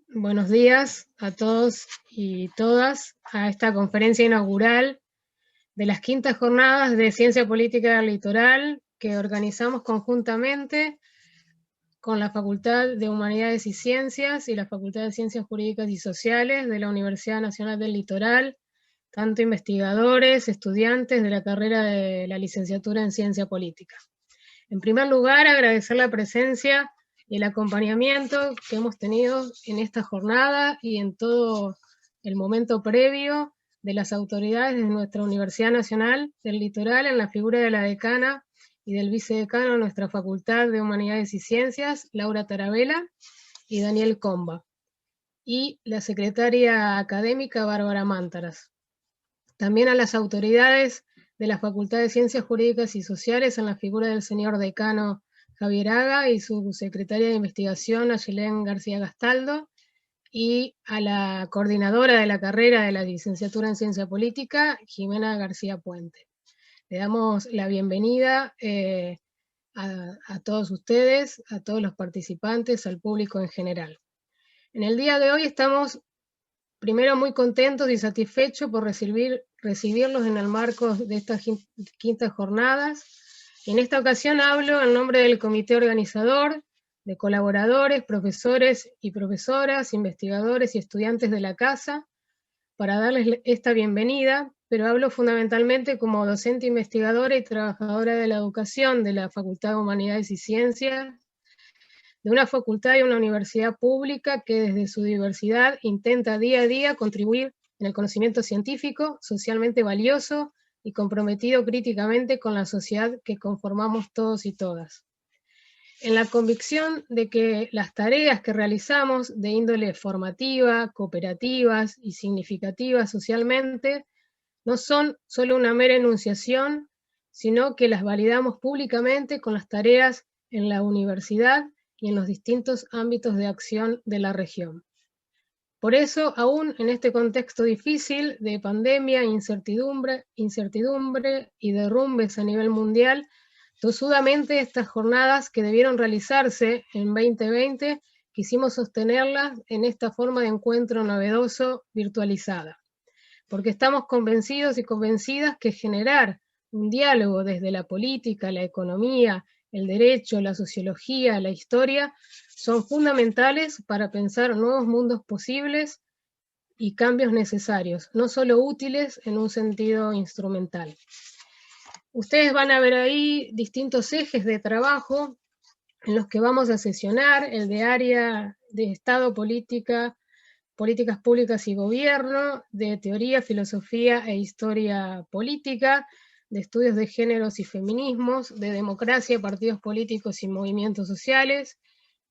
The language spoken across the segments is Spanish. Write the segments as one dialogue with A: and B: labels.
A: Buenos días a todos y todas a esta conferencia inaugural de las quintas jornadas de Ciencia Política del Litoral que organizamos conjuntamente con la Facultad de Humanidades y Ciencias y la Facultad de Ciencias Jurídicas y Sociales de la Universidad Nacional del Litoral, tanto investigadores, estudiantes de la carrera de la licenciatura en Ciencia Política. En primer lugar, agradecer la presencia y el acompañamiento que hemos tenido en esta jornada y en todo el momento previo de las autoridades de nuestra Universidad Nacional del Litoral, en la figura de la decana y del vicedecano de nuestra Facultad de Humanidades y Ciencias, Laura Tarabella y Daniel Comba, y la secretaria académica Bárbara Mántaras. También a las autoridades de la Facultad de Ciencias Jurídicas y Sociales en la figura del señor decano Javier Haga y su secretaria de investigación Ayelén García Gastaldo, y a la coordinadora de la carrera de la licenciatura en Ciencia Política, Jimena García Puente. Le damos la bienvenida a todos ustedes, a todos los participantes, al público en general. En el día de hoy estamos primero muy contentos y satisfechos por recibirlos en el marco de estas quintas jornadas. En esta ocasión hablo en nombre del comité organizador, de colaboradores, profesores y profesoras, investigadores y estudiantes de la casa, para darles esta bienvenida, pero hablo fundamentalmente como docente investigadora y trabajadora de la educación de la Facultad de Humanidades y Ciencias, de una facultad y una universidad pública que desde su diversidad intenta día a día contribuir en el conocimiento científico, socialmente valioso y comprometido críticamente con la sociedad que conformamos todos y todas. En la convicción de que las tareas que realizamos de índole formativa, cooperativas y significativas socialmente no son solo una mera enunciación, sino que las validamos públicamente con las tareas en la universidad y en los distintos ámbitos de acción de la región. Por eso, aún en este contexto difícil de pandemia, incertidumbre y derrumbes a nivel mundial, tosudamente estas jornadas que debieron realizarse en 2020, quisimos sostenerlas en esta forma de encuentro novedoso virtualizada, porque estamos convencidos y convencidas que generar un diálogo desde la política, la economía, el derecho, la sociología, la historia, son fundamentales para pensar nuevos mundos posibles y cambios necesarios, no solo útiles en un sentido instrumental. Ustedes van a ver ahí distintos ejes de trabajo en los que vamos a sesionar: el de área de Estado, políticas públicas y gobierno, de teoría, filosofía e historia política, de estudios de géneros y feminismos, de democracia, partidos políticos y movimientos sociales,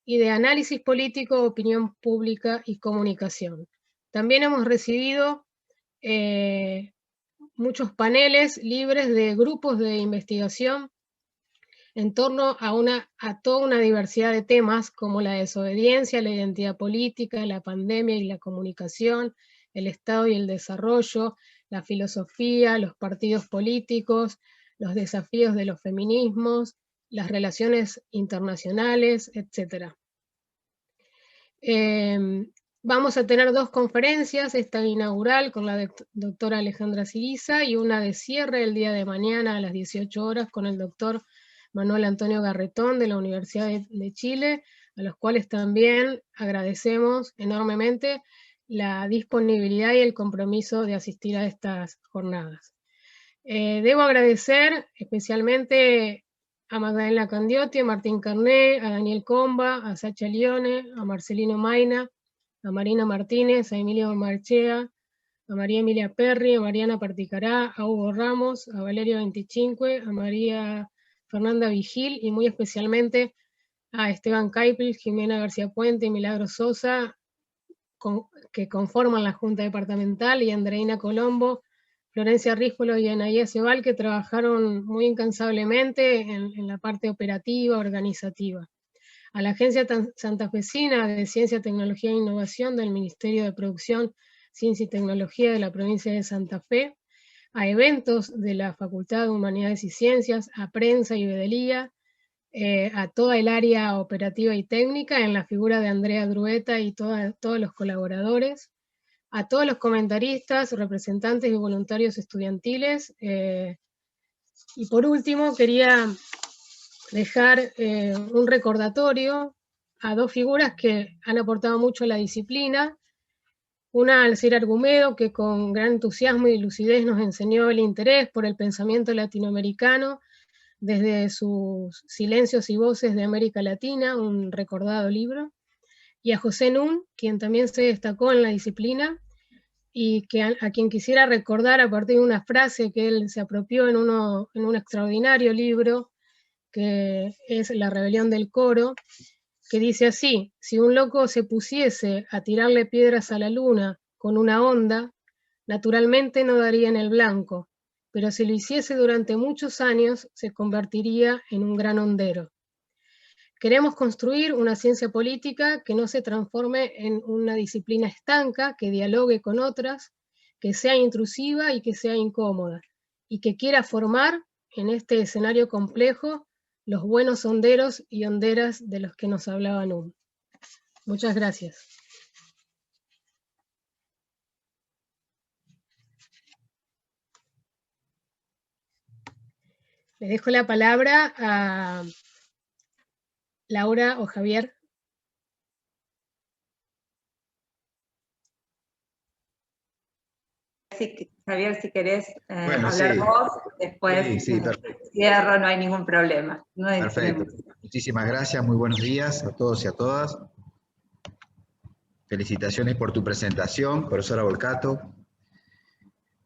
A: y de análisis político, opinión pública y comunicación. También hemos recibido muchos paneles libres de grupos de investigación en torno a toda una diversidad de temas como la desobediencia, la identidad política, la pandemia y la comunicación, el Estado y el desarrollo, la filosofía, los partidos políticos, los desafíos de los feminismos, las relaciones internacionales, etc. Vamos a tener dos conferencias, esta inaugural con la doctora Alejandra Siriza y una de cierre el día de mañana a las 18 horas con el doctor Manuel Antonio Garretón de la Universidad de Chile, a los cuales también agradecemos enormemente la disponibilidad y el compromiso de asistir a estas jornadas. Debo agradecer especialmente a Magdalena Candiotti, a Martín Carné, a Daniel Comba, a Sacha Lione, a Marcelino Maina, a Marina Martínez, a Emilio Marchea, a María Emilia Perry, a Mariana Particará, a Hugo Ramos, a Valerio 25, a María Fernanda Vigil y muy especialmente a Esteban Caipel, Jimena García Puente y Milagro Sosa, que conforman la Junta Departamental, y Andreina Colombo, Florencia Ríspolo y Anaía Cebal, que trabajaron muy incansablemente en la parte operativa, organizativa. A la Agencia Santafesina de Ciencia, Tecnología e Innovación del Ministerio de Producción, Ciencia y Tecnología de la provincia de Santa Fe, a eventos de la Facultad de Humanidades y Ciencias, a Prensa y Vedelía, a toda el área operativa y técnica en la figura de Andrea Drueta y todos los colaboradores, a todos los comentaristas, representantes y voluntarios estudiantiles. Y por último, quería dejar un recordatorio a dos figuras que han aportado mucho a la disciplina. Una, Alcira Argumedo, que con gran entusiasmo y lucidez nos enseñó el interés por el pensamiento latinoamericano desde sus Silencios y Voces de América Latina, un recordado libro. Y a José Nun, quien también se destacó en la disciplina y que a quien quisiera recordar a partir de una frase que él se apropió en un extraordinario libro, que es La rebelión del coro, que dice así: si un loco se pusiese a tirarle piedras a la luna con una onda, naturalmente no daría en el blanco, pero si lo hiciese durante muchos años, se convertiría en un gran hondero. Queremos construir una ciencia política que no se transforme en una disciplina estanca, que dialogue con otras, que sea intrusiva y que sea incómoda, y que quiera formar en este escenario complejo los buenos honderos y honderas de los que nos hablaba Nun. Muchas gracias. Le dejo la palabra a Laura o Javier.
B: Javier, si querés
C: bueno,
B: hablar
C: sí.
B: vos, después
C: Sí,
B: cierro, no hay ningún problema. No hay
C: perfecto. Muchísimas gracias, muy buenos días a todos y a todas. Felicitaciones por tu presentación, profesora Volcato.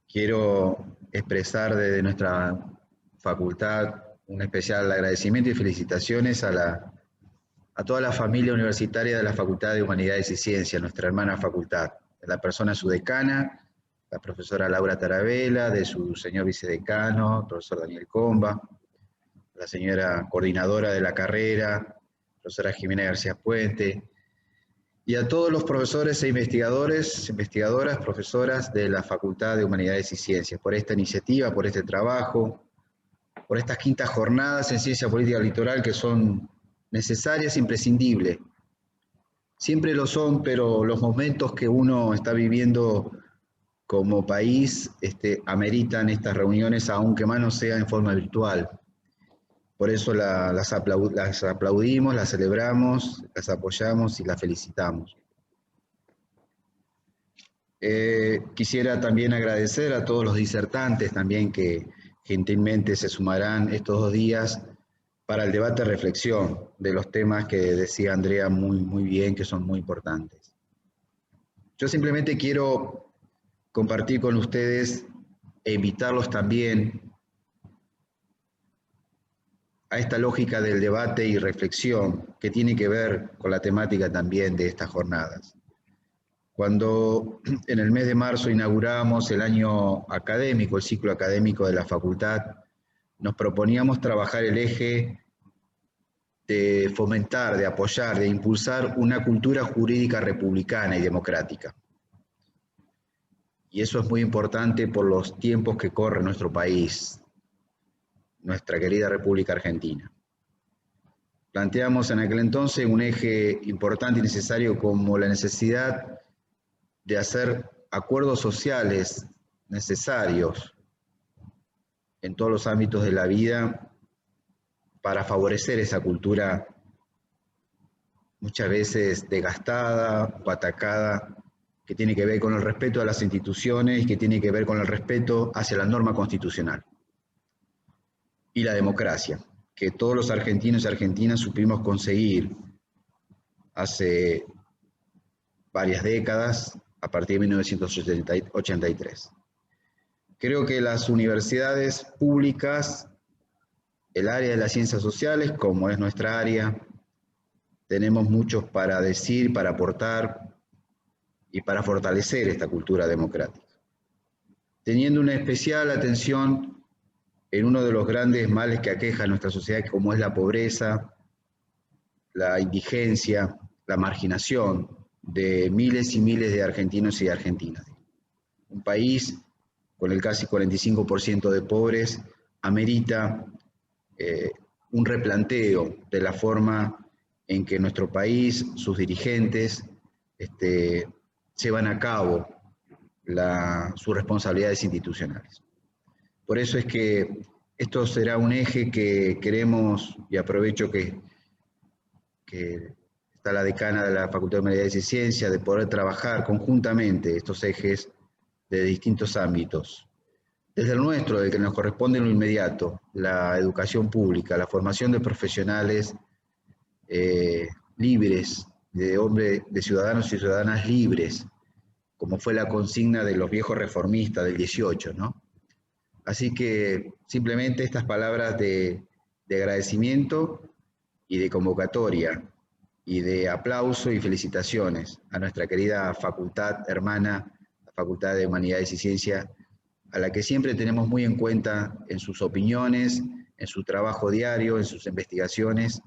C: Quiero expresar desde nuestra facultad un especial agradecimiento y felicitaciones a toda la familia universitaria de la Facultad de Humanidades y Ciencias, nuestra hermana facultad, de la persona su decana, la profesora Laura Tarabella, de su señor vicedecano, el profesor Daniel Comba, la señora coordinadora de la carrera, profesora Jimena García Puente, y a todos los profesores e investigadores, investigadoras, profesoras de la Facultad de Humanidades y Ciencias, por esta iniciativa, por este trabajo, por estas quintas jornadas en Ciencia Política Litoral que son necesarias e imprescindibles. Siempre lo son, pero los momentos que uno está viviendo como país ameritan estas reuniones, aunque más no sea en forma virtual. Por eso las aplaudimos, las celebramos, las apoyamos y las felicitamos. Quisiera también agradecer a todos los disertantes también que gentilmente se sumarán estos 2 días para el debate reflexión de los temas que decía Andrea muy bien, que son muy importantes. Yo simplemente quiero compartir con ustedes e invitarlos también a esta lógica del debate y reflexión que tiene que ver con la temática también de estas jornadas. Cuando en el mes de marzo inauguramos el año académico, el ciclo académico de la facultad, nos proponíamos trabajar el eje de fomentar, de apoyar, de impulsar una cultura jurídica republicana y democrática. Y eso es muy importante por los tiempos que corre nuestro país, nuestra querida República Argentina. Planteamos en aquel entonces un eje importante y necesario como la necesidad de hacer acuerdos sociales necesarios en todos los ámbitos de la vida para favorecer esa cultura muchas veces desgastada o atacada, que tiene que ver con el respeto a las instituciones y que tiene que ver con el respeto hacia la norma constitucional. Y la democracia, que todos los argentinos y argentinas supimos conseguir hace varias décadas, a partir de 1983. Creo que las universidades públicas, el área de las ciencias sociales, como es nuestra área, tenemos mucho para decir, para aportar y para fortalecer esta cultura democrática. Teniendo una especial atención en uno de los grandes males que aqueja a nuestra sociedad, como es la pobreza, la indigencia, la marginación de miles y miles de argentinos y de argentinas. Un país con el casi 45% de pobres amerita un replanteo de la forma en que nuestro país, sus dirigentes, llevan a cabo sus responsabilidades institucionales. Por eso es que esto será un eje que queremos, y aprovecho que está la decana de la Facultad de Humanidades y Ciencias, de poder trabajar conjuntamente estos ejes de distintos ámbitos. Desde el nuestro, del que nos corresponde en lo inmediato, la educación pública, la formación de profesionales libres, de ciudadanos y ciudadanas libres, como fue la consigna de los viejos reformistas del 18, ¿no? Así que simplemente estas palabras de agradecimiento y de convocatoria y de aplauso y felicitaciones a nuestra querida facultad hermana, la Facultad de Humanidades y Ciencias, a la que siempre tenemos muy en cuenta en sus opiniones, en su trabajo diario, en sus investigaciones,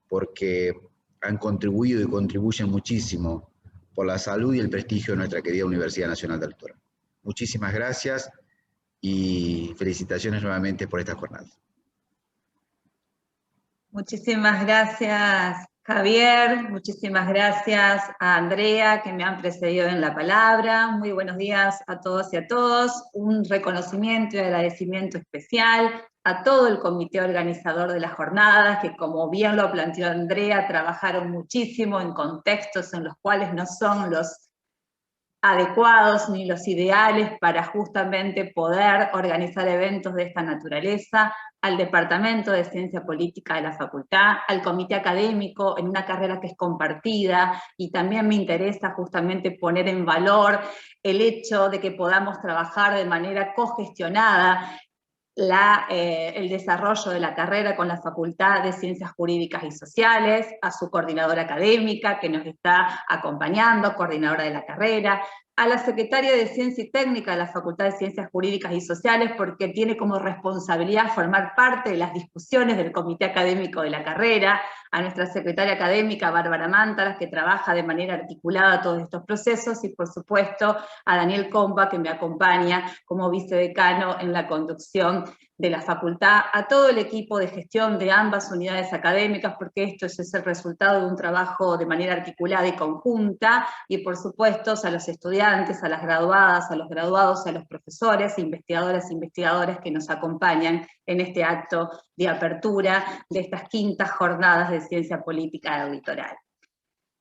C: porque han contribuido y contribuyen muchísimo por la salud y el prestigio de nuestra querida Universidad Nacional del Litoral. Muchísimas gracias y felicitaciones nuevamente por esta jornada.
B: Muchísimas gracias, Javier. Muchísimas gracias a Andrea, que me han precedido en la palabra. Muy buenos días a todos y a todos. Un reconocimiento y agradecimiento especial a todo el comité organizador de las jornadas, que como bien lo planteó Andrea, trabajaron muchísimo en contextos en los cuales no son los adecuados ni los ideales para justamente poder organizar eventos de esta naturaleza, al Departamento de Ciencia Política de la Facultad, al comité académico en una carrera que es compartida, y también me interesa justamente poner en valor el hecho de que podamos trabajar de manera cogestionada el desarrollo de la carrera con la Facultad de Ciencias Jurídicas y Sociales, a su coordinadora académica que nos está acompañando, coordinadora de la carrera, a la secretaria de Ciencia y Técnica de la Facultad de Ciencias Jurídicas y Sociales, porque tiene como responsabilidad formar parte de las discusiones del comité académico de la carrera, a nuestra secretaria académica, Bárbara Mántaras, que trabaja de manera articulada todos estos procesos, y por supuesto a Daniel Comba, que me acompaña como vicedecano en la conducción de la facultad, a todo el equipo de gestión de ambas unidades académicas, porque esto es el resultado de un trabajo de manera articulada y conjunta, y por supuesto a los estudiantes, a las graduadas, a los graduados, a los profesores, investigadoras e investigadores que nos acompañan en este acto de apertura de estas quintas jornadas de Ciencia Política del Litoral.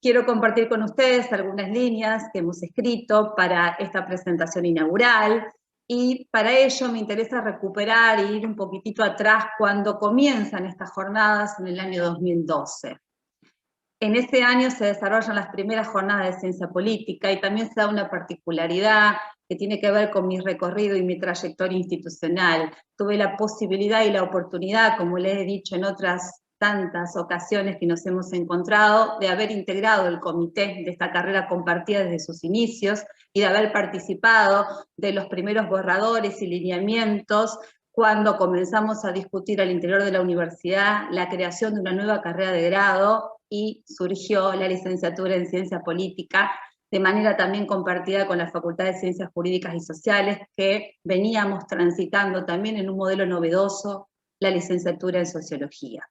B: Quiero compartir con ustedes algunas líneas que hemos escrito para esta presentación inaugural, y para ello me interesa recuperar e ir un poquitito atrás cuando comienzan estas jornadas en el año 2012. En ese año se desarrollan las primeras jornadas de ciencia política, y también se da una particularidad que tiene que ver con mi recorrido y mi trayectoria institucional. Tuve la posibilidad y la oportunidad, como les he dicho en otras tantas ocasiones que nos hemos encontrado, de haber integrado el comité de esta carrera compartida desde sus inicios, y de haber participado de los primeros borradores y lineamientos cuando comenzamos a discutir al interior de la universidad la creación de una nueva carrera de grado, y surgió la licenciatura en Ciencia Política, de manera también compartida con la Facultad de Ciencias Jurídicas y Sociales, que veníamos transitando también en un modelo novedoso, la licenciatura en Sociología.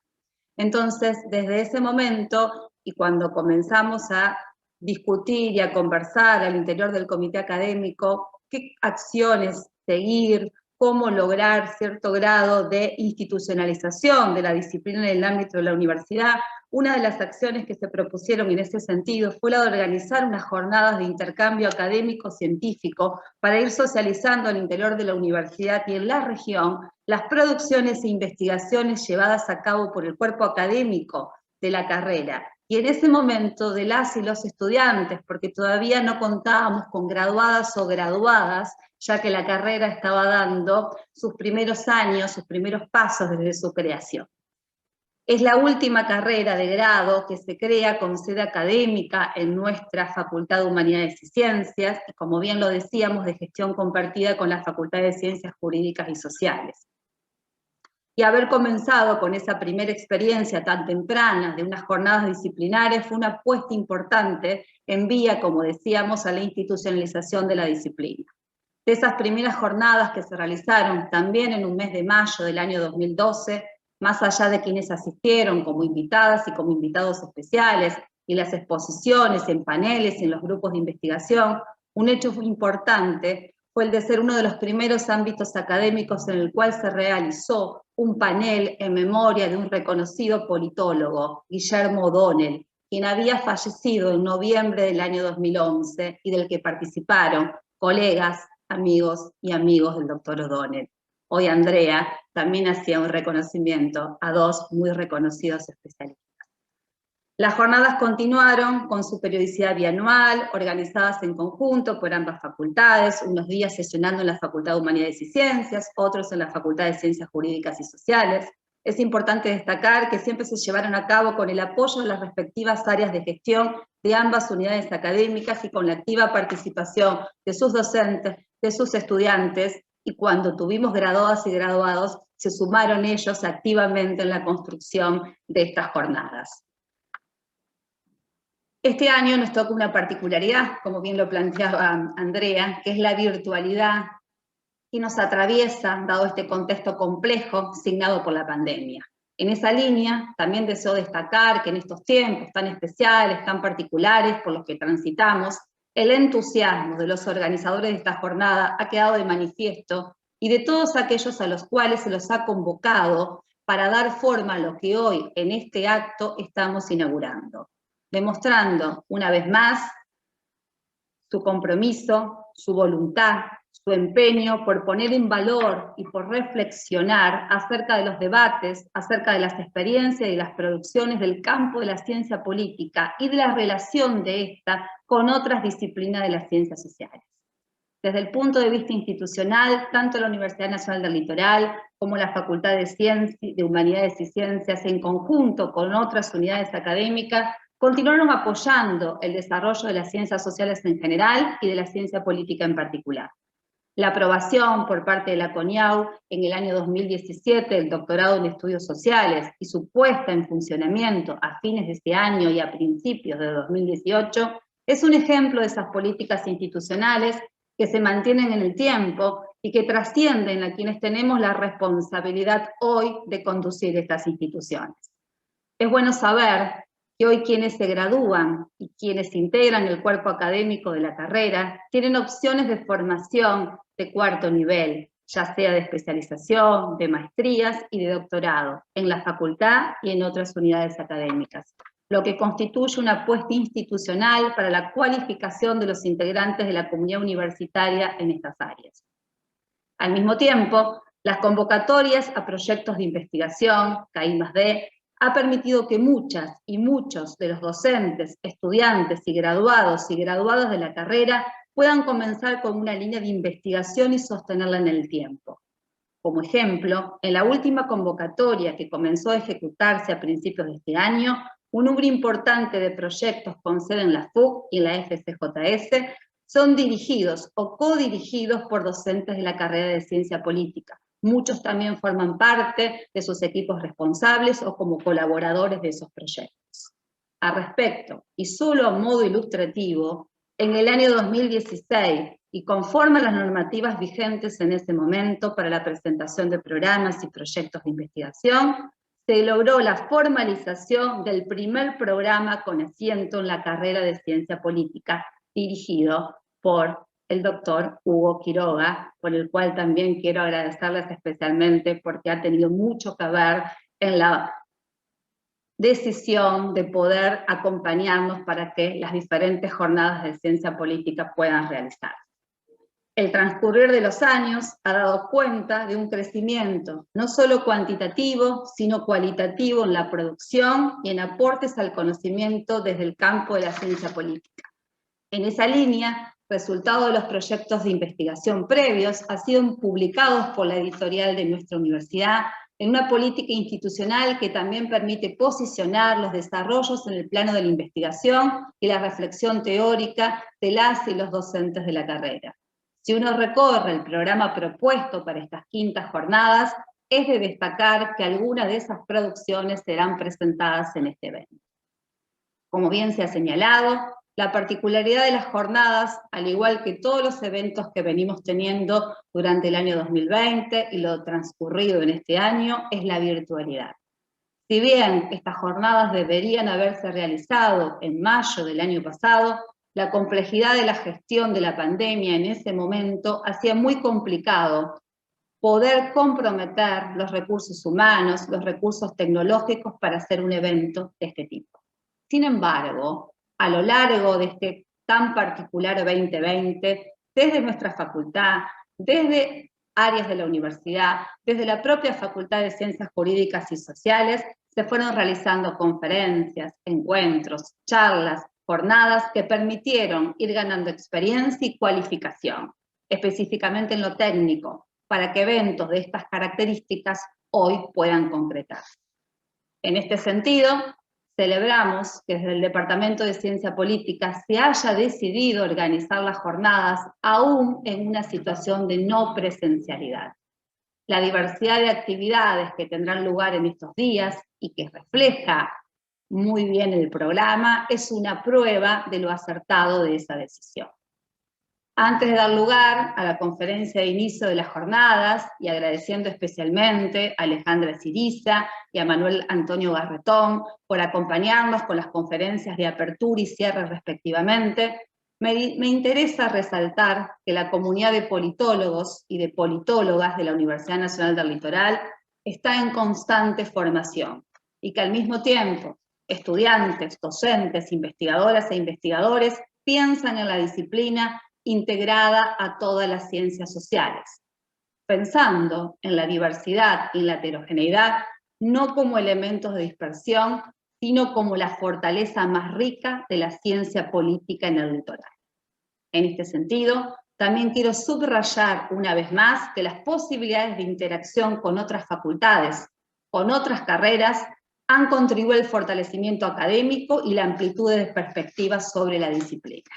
B: Entonces, desde ese momento, y cuando comenzamos a discutir y a conversar al interior del comité académico, qué acciones seguir, cómo lograr cierto grado de institucionalización de la disciplina en el ámbito de la universidad, una de las acciones que se propusieron en ese sentido fue la de organizar unas jornadas de intercambio académico-científico para ir socializando al interior de la universidad y en la región las producciones e investigaciones llevadas a cabo por el cuerpo académico de la carrera, y en ese momento de las y los estudiantes, porque todavía no contábamos con graduadas o graduadas, ya que la carrera estaba dando sus primeros años, sus primeros pasos desde su creación. Es la última carrera de grado que se crea con sede académica en nuestra Facultad de Humanidades y Ciencias, y como bien lo decíamos, de gestión compartida con la Facultad de Ciencias Jurídicas y Sociales. Y haber comenzado con esa primera experiencia tan temprana de unas jornadas disciplinares fue una apuesta importante en vía, como decíamos, a la institucionalización de la disciplina. De esas primeras jornadas que se realizaron también en un mes de mayo del año 2012, más allá de quienes asistieron como invitadas y como invitados especiales, y las exposiciones en paneles y en los grupos de investigación, un hecho importante fue el de ser uno de los primeros ámbitos académicos en el cual se realizó un panel en memoria de un reconocido politólogo, Guillermo O'Donnell, quien había fallecido en noviembre del año 2011 y del que participaron colegas, amigos y amigos del doctor O'Donnell. Hoy Andrea también hacía un reconocimiento a dos muy reconocidos especialistas. Las jornadas continuaron con su periodicidad bianual, organizadas en conjunto por ambas facultades, unos días sesionando en la Facultad de Humanidades y Ciencias, otros en la Facultad de Ciencias Jurídicas y Sociales. Es importante destacar que siempre se llevaron a cabo con el apoyo de las respectivas áreas de gestión de ambas unidades académicas y con la activa participación de sus docentes, de sus estudiantes, y cuando tuvimos graduadas y graduados, se sumaron ellos activamente en la construcción de estas jornadas. Este año nos toca una particularidad, como bien lo planteaba Andrea, que es la virtualidad que nos atraviesa, dado este contexto complejo signado por la pandemia. En esa línea, también deseo destacar que en estos tiempos tan especiales, tan particulares por los que transitamos, el entusiasmo de los organizadores de esta jornada ha quedado de manifiesto y de todos aquellos a los cuales se los ha convocado para dar forma a lo que hoy en este acto estamos inaugurando, demostrando una vez más su compromiso, su voluntad, su empeño por poner en valor y por reflexionar acerca de los debates, acerca de las experiencias y las producciones del campo de la ciencia política y de la relación de esta con otras disciplinas de las ciencias sociales. Desde el punto de vista institucional, tanto la Universidad Nacional del Litoral como la Facultad de Humanidades y Ciencias, en conjunto con otras unidades académicas, continuaron apoyando el desarrollo de las ciencias sociales en general y de la ciencia política en particular. La aprobación por parte de la CONIAU en el año 2017 del doctorado en estudios sociales y su puesta en funcionamiento a fines de este año y a principios de 2018 es un ejemplo de esas políticas institucionales que se mantienen en el tiempo y que trascienden a quienes tenemos la responsabilidad hoy de conducir estas instituciones. Es bueno saber que hoy quienes se gradúan y quienes integran el cuerpo académico de la carrera tienen opciones de formación de cuarto nivel, ya sea de especialización, de maestrías y de doctorado, en la facultad y en otras unidades académicas, lo que constituye una apuesta institucional para la cualificación de los integrantes de la comunidad universitaria en estas áreas. Al mismo tiempo, las convocatorias a proyectos de investigación, CAI+D, ha permitido que muchas y muchos de los docentes, estudiantes y graduadas de la carrera puedan comenzar con una línea de investigación y sostenerla en el tiempo. Como ejemplo, en la última convocatoria que comenzó a ejecutarse a principios de este año, un número importante de proyectos con sede en la FUC y en la FCJS son dirigidos o codirigidos por docentes de la carrera de Ciencia Política. Muchos también forman parte de sus equipos responsables o como colaboradores de esos proyectos. Al respecto, y solo a modo ilustrativo, en el año 2016, y conforme a las normativas vigentes en ese momento para la presentación de programas y proyectos de investigación, se logró la formalización del primer programa con asiento en la carrera de Ciencia Política, dirigido por el doctor Hugo Quiroga, por el cual también quiero agradecerles especialmente porque ha tenido mucho que ver en la decisión de poder acompañarnos para que las diferentes jornadas de ciencia política puedan realizarse. El transcurrir de los años ha dado cuenta de un crecimiento no solo cuantitativo, sino cualitativo en la producción y en aportes al conocimiento desde el campo de la ciencia política. En esa línea, resultado de los proyectos de investigación previos han sido publicados por la editorial de nuestra universidad en una política institucional que también permite posicionar los desarrollos en el plano de la investigación y la reflexión teórica de las y los docentes de la carrera. Si uno recorre el programa propuesto para estas quintas jornadas, es de destacar que algunas de esas producciones serán presentadas en este evento. Como bien se ha señalado, La particularidad de las jornadas, al igual que todos los eventos que venimos teniendo durante el año 2020 y lo transcurrido en este año, es la virtualidad. Si bien estas jornadas deberían haberse realizado en mayo del año pasado, la complejidad de la gestión de la pandemia en ese momento hacía muy complicado poder comprometer los recursos humanos, los recursos tecnológicos para hacer un evento de este tipo. Sin embargo, a lo largo de este tan particular 2020, desde nuestra facultad, desde áreas de la universidad, desde la propia Facultad de Ciencias Jurídicas y Sociales, se fueron realizando conferencias, encuentros, charlas, jornadas que permitieron ir ganando experiencia y cualificación, específicamente en lo técnico, para que eventos de estas características hoy puedan concretarse. En este sentido, celebramos que desde el Departamento de Ciencia Política se haya decidido organizar las jornadas aún en una situación de no presencialidad. La diversidad de actividades que tendrán lugar en estos días y que refleja muy bien el programa es una prueba de lo acertado de esa decisión. Antes de dar lugar a la conferencia de inicio de las jornadas, y agradeciendo especialmente a Alejandra Siriza y a Manuel Antonio Garretón por acompañarnos con las conferencias de apertura y cierre respectivamente, me interesa resaltar que la comunidad de politólogos y de politólogas de la Universidad Nacional del Litoral está en constante formación, y que al mismo tiempo estudiantes, docentes, investigadoras e investigadores piensan en la disciplina integrada a todas las ciencias sociales, pensando en la diversidad y la heterogeneidad no como elementos de dispersión, sino como la fortaleza más rica de la ciencia política en el litoral. En este sentido, también quiero subrayar una vez más que las posibilidades de interacción con otras facultades, con otras carreras, han contribuido al fortalecimiento académico y la amplitud de perspectivas sobre la disciplina.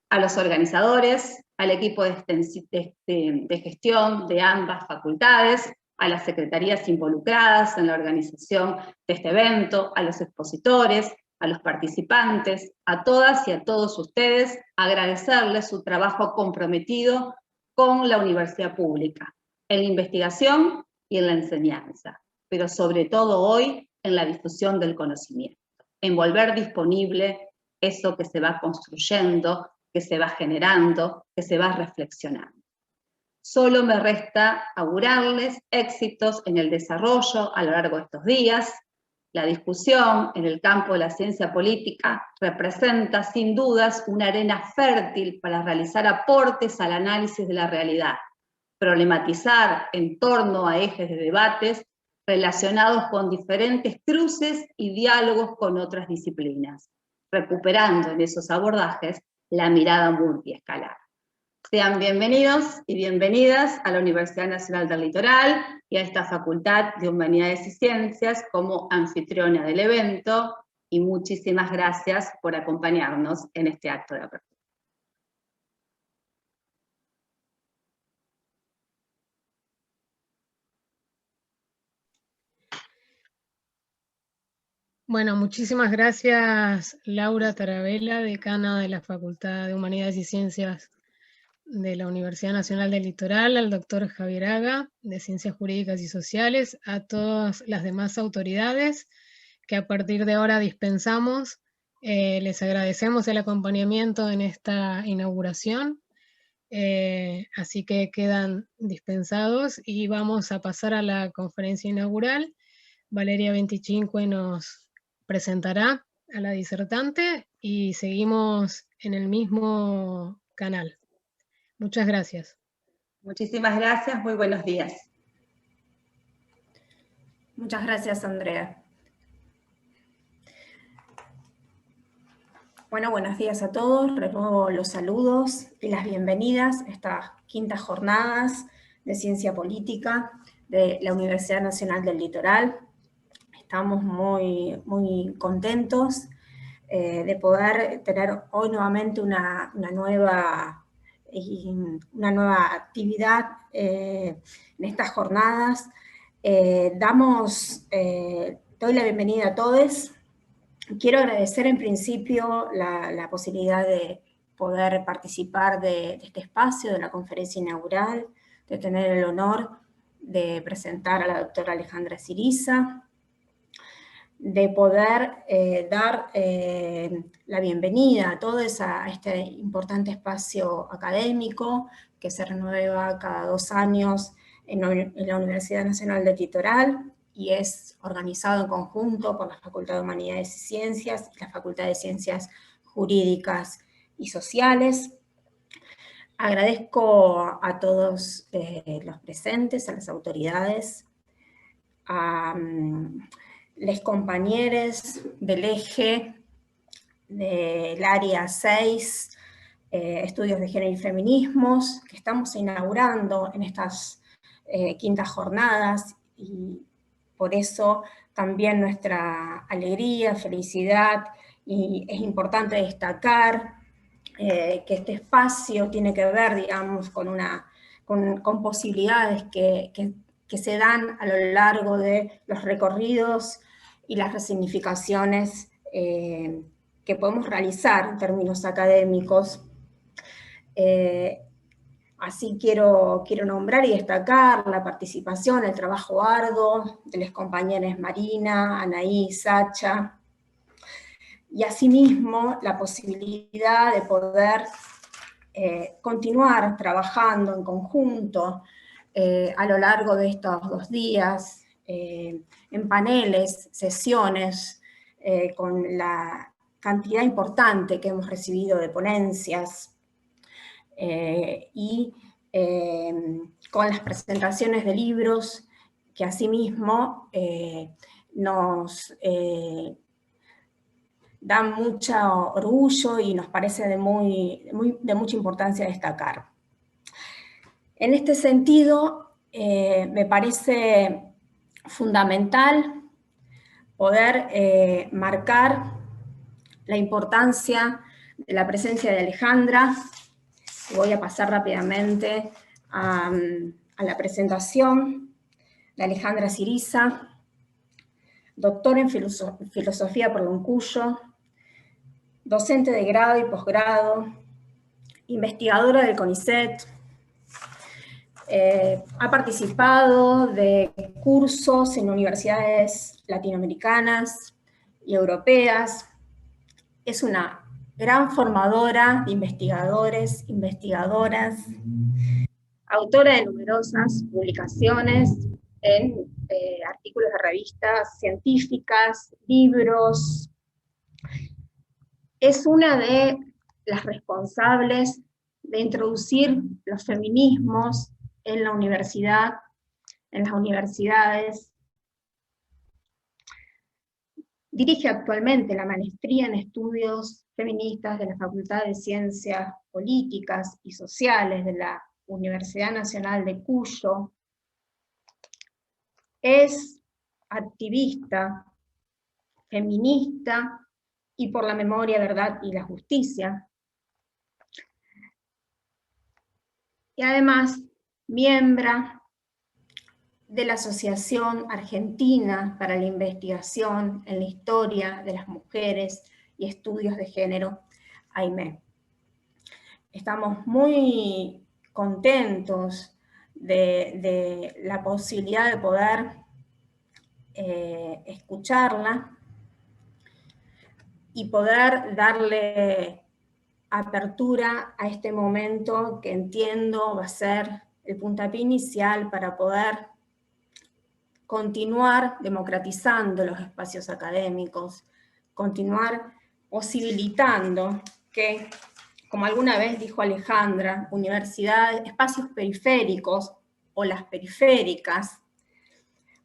B: A los organizadores, al equipo de gestión de ambas facultades, a las secretarías involucradas en la organización de este evento, a los expositores, a los participantes, a todas y a todos ustedes, agradecerles su trabajo comprometido con la universidad pública, en la investigación y en la enseñanza, pero sobre todo hoy en la difusión del conocimiento, en volver disponible eso que se va construyendo, que se va generando, que se va reflexionando. Solo me resta augurarles éxitos en el desarrollo a lo largo de estos días. La discusión en el campo de la ciencia política representa sin dudas una arena fértil para realizar aportes al análisis de la realidad, problematizar en torno a ejes de debates relacionados con diferentes cruces y diálogos con otras disciplinas, recuperando en esos abordajes la mirada multiescalar. Sean bienvenidos y bienvenidas a la Universidad Nacional del Litoral y a esta Facultad de Humanidades y Ciencias como anfitriona del evento, y muchísimas gracias por acompañarnos en este acto de apertura.
A: Bueno, muchísimas gracias Laura Tarabella, decana de la Facultad de Humanidades y Ciencias de la Universidad Nacional del Litoral, al doctor Javier Haga, de Ciencias Jurídicas y Sociales, a todas las demás autoridades que a partir de ahora dispensamos. Les agradecemos el acompañamiento en esta inauguración, así que quedan dispensados y vamos a pasar a la conferencia inaugural. Valeria 25 nos presentará a la disertante y seguimos en el mismo canal. Muchas gracias.
B: Muchísimas gracias, muy buenos días.
D: Muchas gracias, Andrea. Bueno, buenos días a todos. Renuevo los saludos y las bienvenidas a estas quintas jornadas de Ciencia Política de la Universidad Nacional del Litoral. Estamos muy contentos de poder tener hoy nuevamente una nueva actividad en estas jornadas. Doy la bienvenida a todos Quiero agradecer en principio la posibilidad de poder participar de este espacio, de la conferencia inaugural, de tener el honor de presentar a la doctora Alejandra Syriza, de poder dar la bienvenida a todo este importante espacio académico que se renueva cada 2 años en la Universidad Nacional del Litoral y es organizado en conjunto por la Facultad de Humanidades y Ciencias y la Facultad de Ciencias Jurídicas y Sociales. Agradezco a todos los presentes, a las autoridades, a los compañeros del eje del área 6, estudios de género y feminismos, que estamos inaugurando en estas quintas jornadas, y por eso también nuestra alegría, felicidad, y es importante destacar que este espacio tiene que ver, digamos, con posibilidades que se dan a lo largo de los recorridos y las resignificaciones que podemos realizar en términos académicos. Así quiero nombrar y destacar la participación, el trabajo arduo de las compañeras Marina, Anaí, Sacha, y asimismo la posibilidad de poder continuar trabajando en conjunto a lo largo de estos 2 días, en paneles, sesiones, con la cantidad importante que hemos recibido de ponencias, y con las presentaciones de libros que asimismo nos dan mucho orgullo y nos parece de mucha importancia destacar. En este sentido, me parece fundamental poder marcar la importancia de la presencia de Alejandra. Voy a pasar rápidamente a la presentación de Alejandra Syriza, doctora en filosofía por la UNCUYO, docente de grado y posgrado, investigadora del CONICET, ha participado de cursos en universidades latinoamericanas y europeas, es una gran formadora de investigadores, investigadoras, autora de numerosas publicaciones en artículos de revistas científicas, libros. Es una de las responsables de introducir los feminismos en la universidad, en las universidades. Dirige actualmente la maestría en estudios feministas de la Facultad de Ciencias Políticas y Sociales de la Universidad Nacional de Cuyo. Es activista, feminista y por la memoria, verdad y la justicia. Y además, miembro de la Asociación Argentina para la Investigación en la Historia de las Mujeres y Estudios de Género, AIME. Estamos muy contentos de la posibilidad de poder escucharla y poder darle apertura a este momento que entiendo va a ser el puntapié inicial para poder continuar democratizando los espacios académicos, continuar posibilitando que, como alguna vez dijo Alejandra, universidades, espacios periféricos o las periféricas,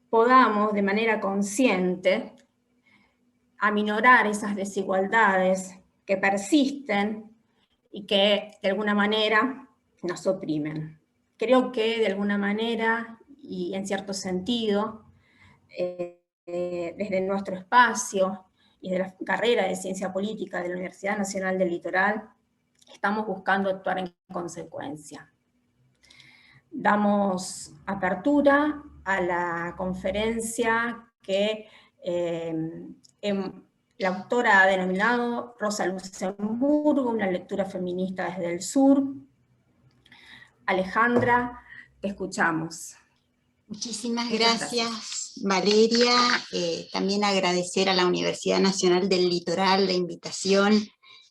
D: podamos de manera consciente aminorar esas desigualdades que persisten y que de alguna manera nos oprimen. Creo que de alguna manera y en cierto sentido, desde nuestro espacio y de la carrera de Ciencia Política de la Universidad Nacional del Litoral, estamos buscando actuar en consecuencia. Damos apertura a la conferencia que La autora ha denominado Rosa Luxemburgo, una lectura feminista desde el sur. Alejandra, te escuchamos.
E: Muchísimas gracias, Valeria. También agradecer a la Universidad Nacional del Litoral la invitación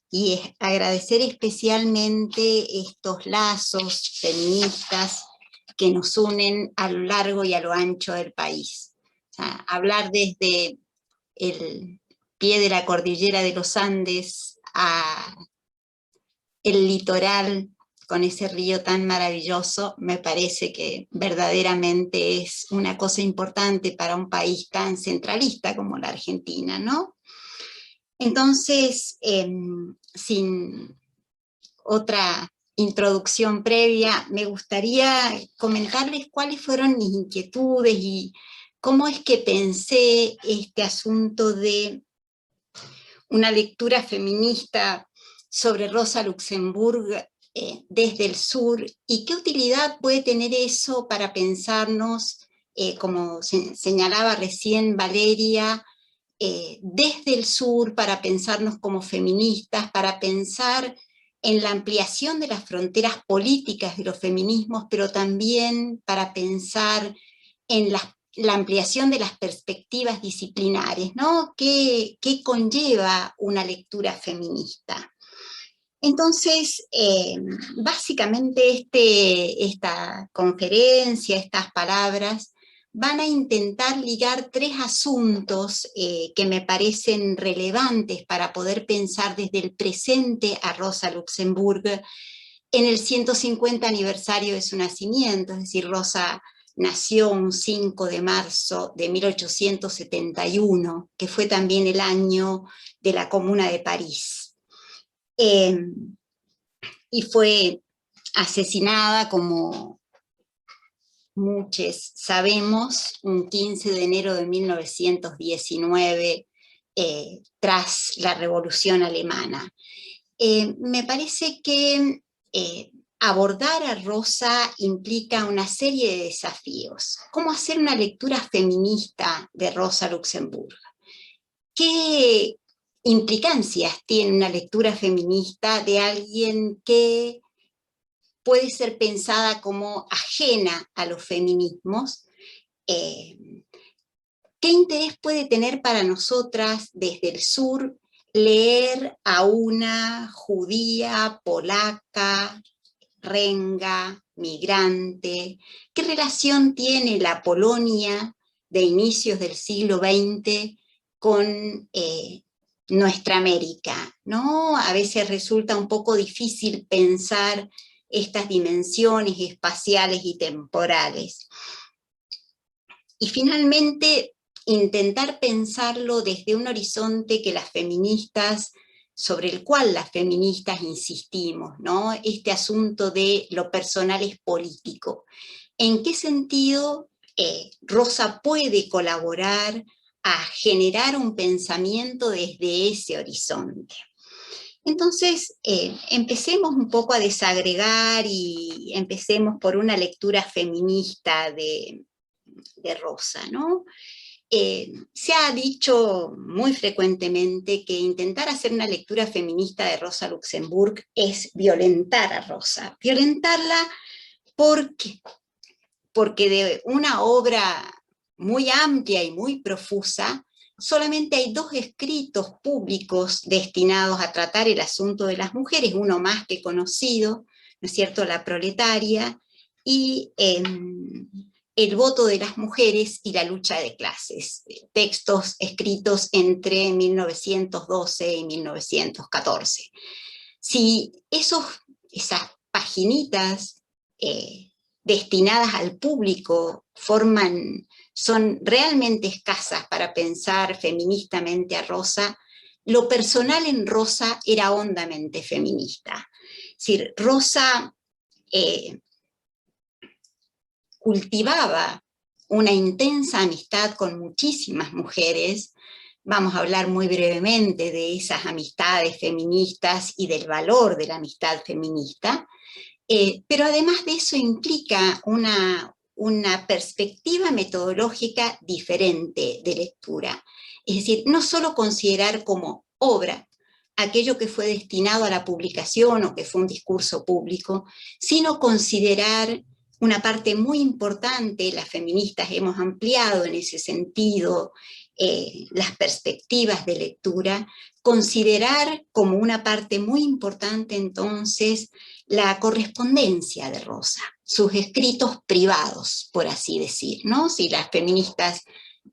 E: y agradecer especialmente estos lazos feministas que nos unen a lo largo y a lo ancho del país. O sea, hablar desde el pie de la cordillera de los Andes a el litoral, con ese río tan maravilloso, me parece que verdaderamente es una cosa importante para un país tan centralista como la Argentina, ¿no? Entonces, sin otra introducción previa, me gustaría comentarles cuáles fueron mis inquietudes y cómo es que pensé este asunto de una lectura feminista sobre Rosa Luxemburgo desde el sur, y qué utilidad puede tener eso para pensarnos, como señalaba recién Valeria, desde el sur, para pensarnos como feministas, para pensar en la ampliación de las fronteras políticas de los feminismos, pero también para pensar en la ampliación de las perspectivas disciplinares, ¿no? ¿Qué conlleva una lectura feminista? Entonces, básicamente esta conferencia, estas palabras, van a intentar ligar tres asuntos que me parecen relevantes para poder pensar desde el presente a Rosa Luxemburgo en el 150 aniversario de su nacimiento. Es decir, Rosa nació un 5 de marzo de 1871, que fue también el año de la Comuna de París. Y fue asesinada, como muchos sabemos, un 15 de enero de 1919, tras la Revolución Alemana. Me parece que abordar a Rosa implica una serie de desafíos. ¿Cómo hacer una lectura feminista de Rosa Luxemburgo? ¿Qué implicancias tiene una lectura feminista de alguien que puede ser pensada como ajena a los feminismos? ¿Qué interés puede tener para nosotras desde el sur leer a una judía, polaca, renga, migrante? ¿Qué relación tiene la Polonia de inicios del siglo XX con nuestra América, ¿no? A veces resulta un poco difícil pensar estas dimensiones espaciales y temporales. Y finalmente, intentar pensarlo desde un horizonte que las feministas, sobre el cual las feministas insistimos, ¿no? Este asunto de lo personal es político. ¿En qué sentido Rosa puede colaborar a generar un pensamiento desde ese horizonte? Entonces, empecemos un poco a desagregar y empecemos por una lectura feminista de Rosa, ¿no? Se ha dicho muy frecuentemente que intentar hacer una lectura feminista de Rosa Luxemburgo es violentar a Rosa. Violentarla porque de una obra muy amplia y muy profusa, solamente hay dos escritos públicos destinados a tratar el asunto de las mujeres, uno más que conocido, ¿no es cierto?, La Proletaria, y El voto de las mujeres y la lucha de clases, textos escritos entre 1912 y 1914. Si esas paginitas destinadas al público son realmente escasas para pensar feministamente a Rosa, lo personal en Rosa era hondamente feminista. Es decir, Rosa cultivaba una intensa amistad con muchísimas mujeres. Vamos a hablar muy brevemente de esas amistades feministas y del valor de la amistad feminista, pero además de eso implica una perspectiva metodológica diferente de lectura. Es decir, no solo considerar como obra aquello que fue destinado a la publicación o que fue un discurso público, sino considerar una parte muy importante, las feministas hemos ampliado en ese sentido las perspectivas de lectura, considerar como una parte muy importante entonces la correspondencia de Rosa, sus escritos privados, por así decir, ¿no? Si las feministas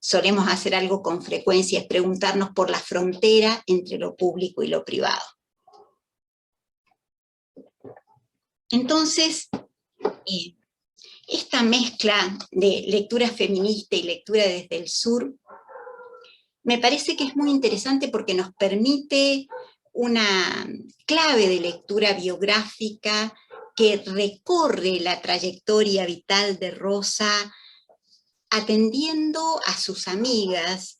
E: solemos hacer algo con frecuencia, es preguntarnos por la frontera entre lo público y lo privado. Entonces, esta mezcla de lectura feminista y lectura desde el sur, me parece que es muy interesante porque nos permite una clave de lectura biográfica que recorre la trayectoria vital de Rosa, atendiendo a sus amigas,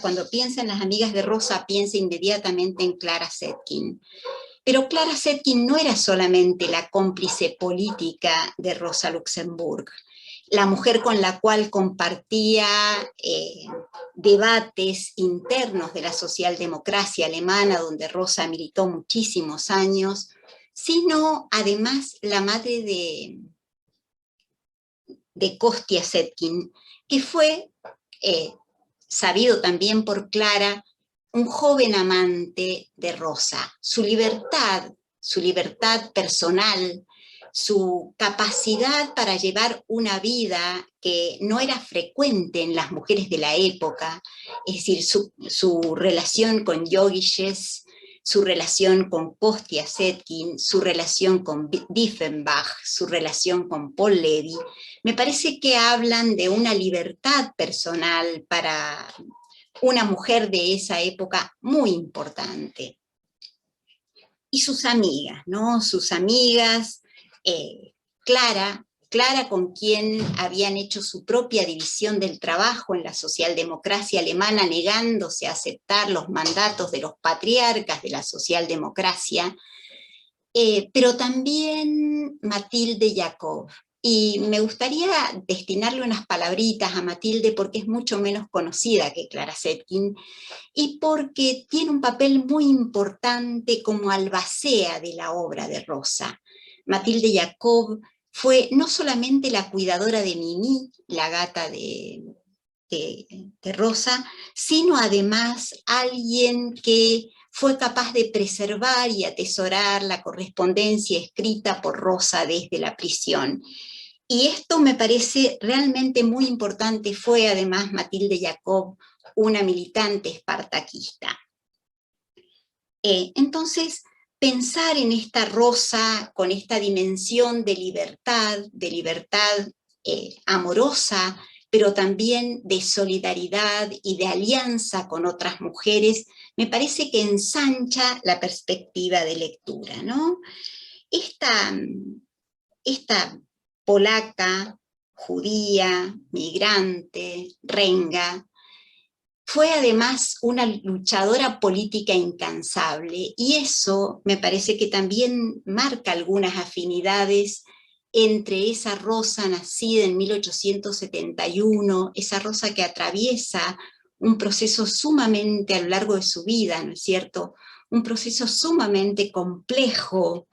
E: cuando piensa en las amigas de Rosa, piensa inmediatamente en Clara Zetkin. Pero Clara Zetkin no era solamente la cómplice política de Rosa Luxemburg, la mujer con la cual compartía debates internos de la socialdemocracia alemana, donde Rosa militó muchísimos años, sino además la madre de Kostia Zetkin, que fue, sabido también por Clara, un joven amante de Rosa. Su libertad personal, su capacidad para llevar una vida que no era frecuente en las mujeres de la época, es decir, su relación con Jogiches, su relación con Kostia Zetkin, su relación con Diefenbach, su relación con Paul Levy, me parece que hablan de una libertad personal para una mujer de esa época muy importante. Y sus amigas, ¿no? Sus amigas, Clara con quien habían hecho su propia división del trabajo en la socialdemocracia alemana, negándose a aceptar los mandatos de los patriarcas de la socialdemocracia, pero también Mathilde Jacob. Y me gustaría destinarle unas palabritas a Mathilde porque es mucho menos conocida que Clara Zetkin y porque tiene un papel muy importante como albacea de la obra de Rosa. Mathilde Jacob fue no solamente la cuidadora de Mimi, la gata de Rosa, sino además alguien que fue capaz de preservar y atesorar la correspondencia escrita por Rosa desde la prisión. Y esto me parece realmente muy importante. Fue además Mathilde Jacob una militante espartaquista. Entonces, pensar en esta Rosa con esta dimensión de libertad amorosa, pero también de solidaridad y de alianza con otras mujeres, me parece que ensancha la perspectiva de lectura, ¿no? Esta polaca, judía, migrante, renga, fue además una luchadora política incansable, y eso me parece que también marca algunas afinidades entre esa Rosa nacida en 1871, esa Rosa que atraviesa un proceso sumamente a lo largo de su vida, ¿no es cierto? Un proceso sumamente complejo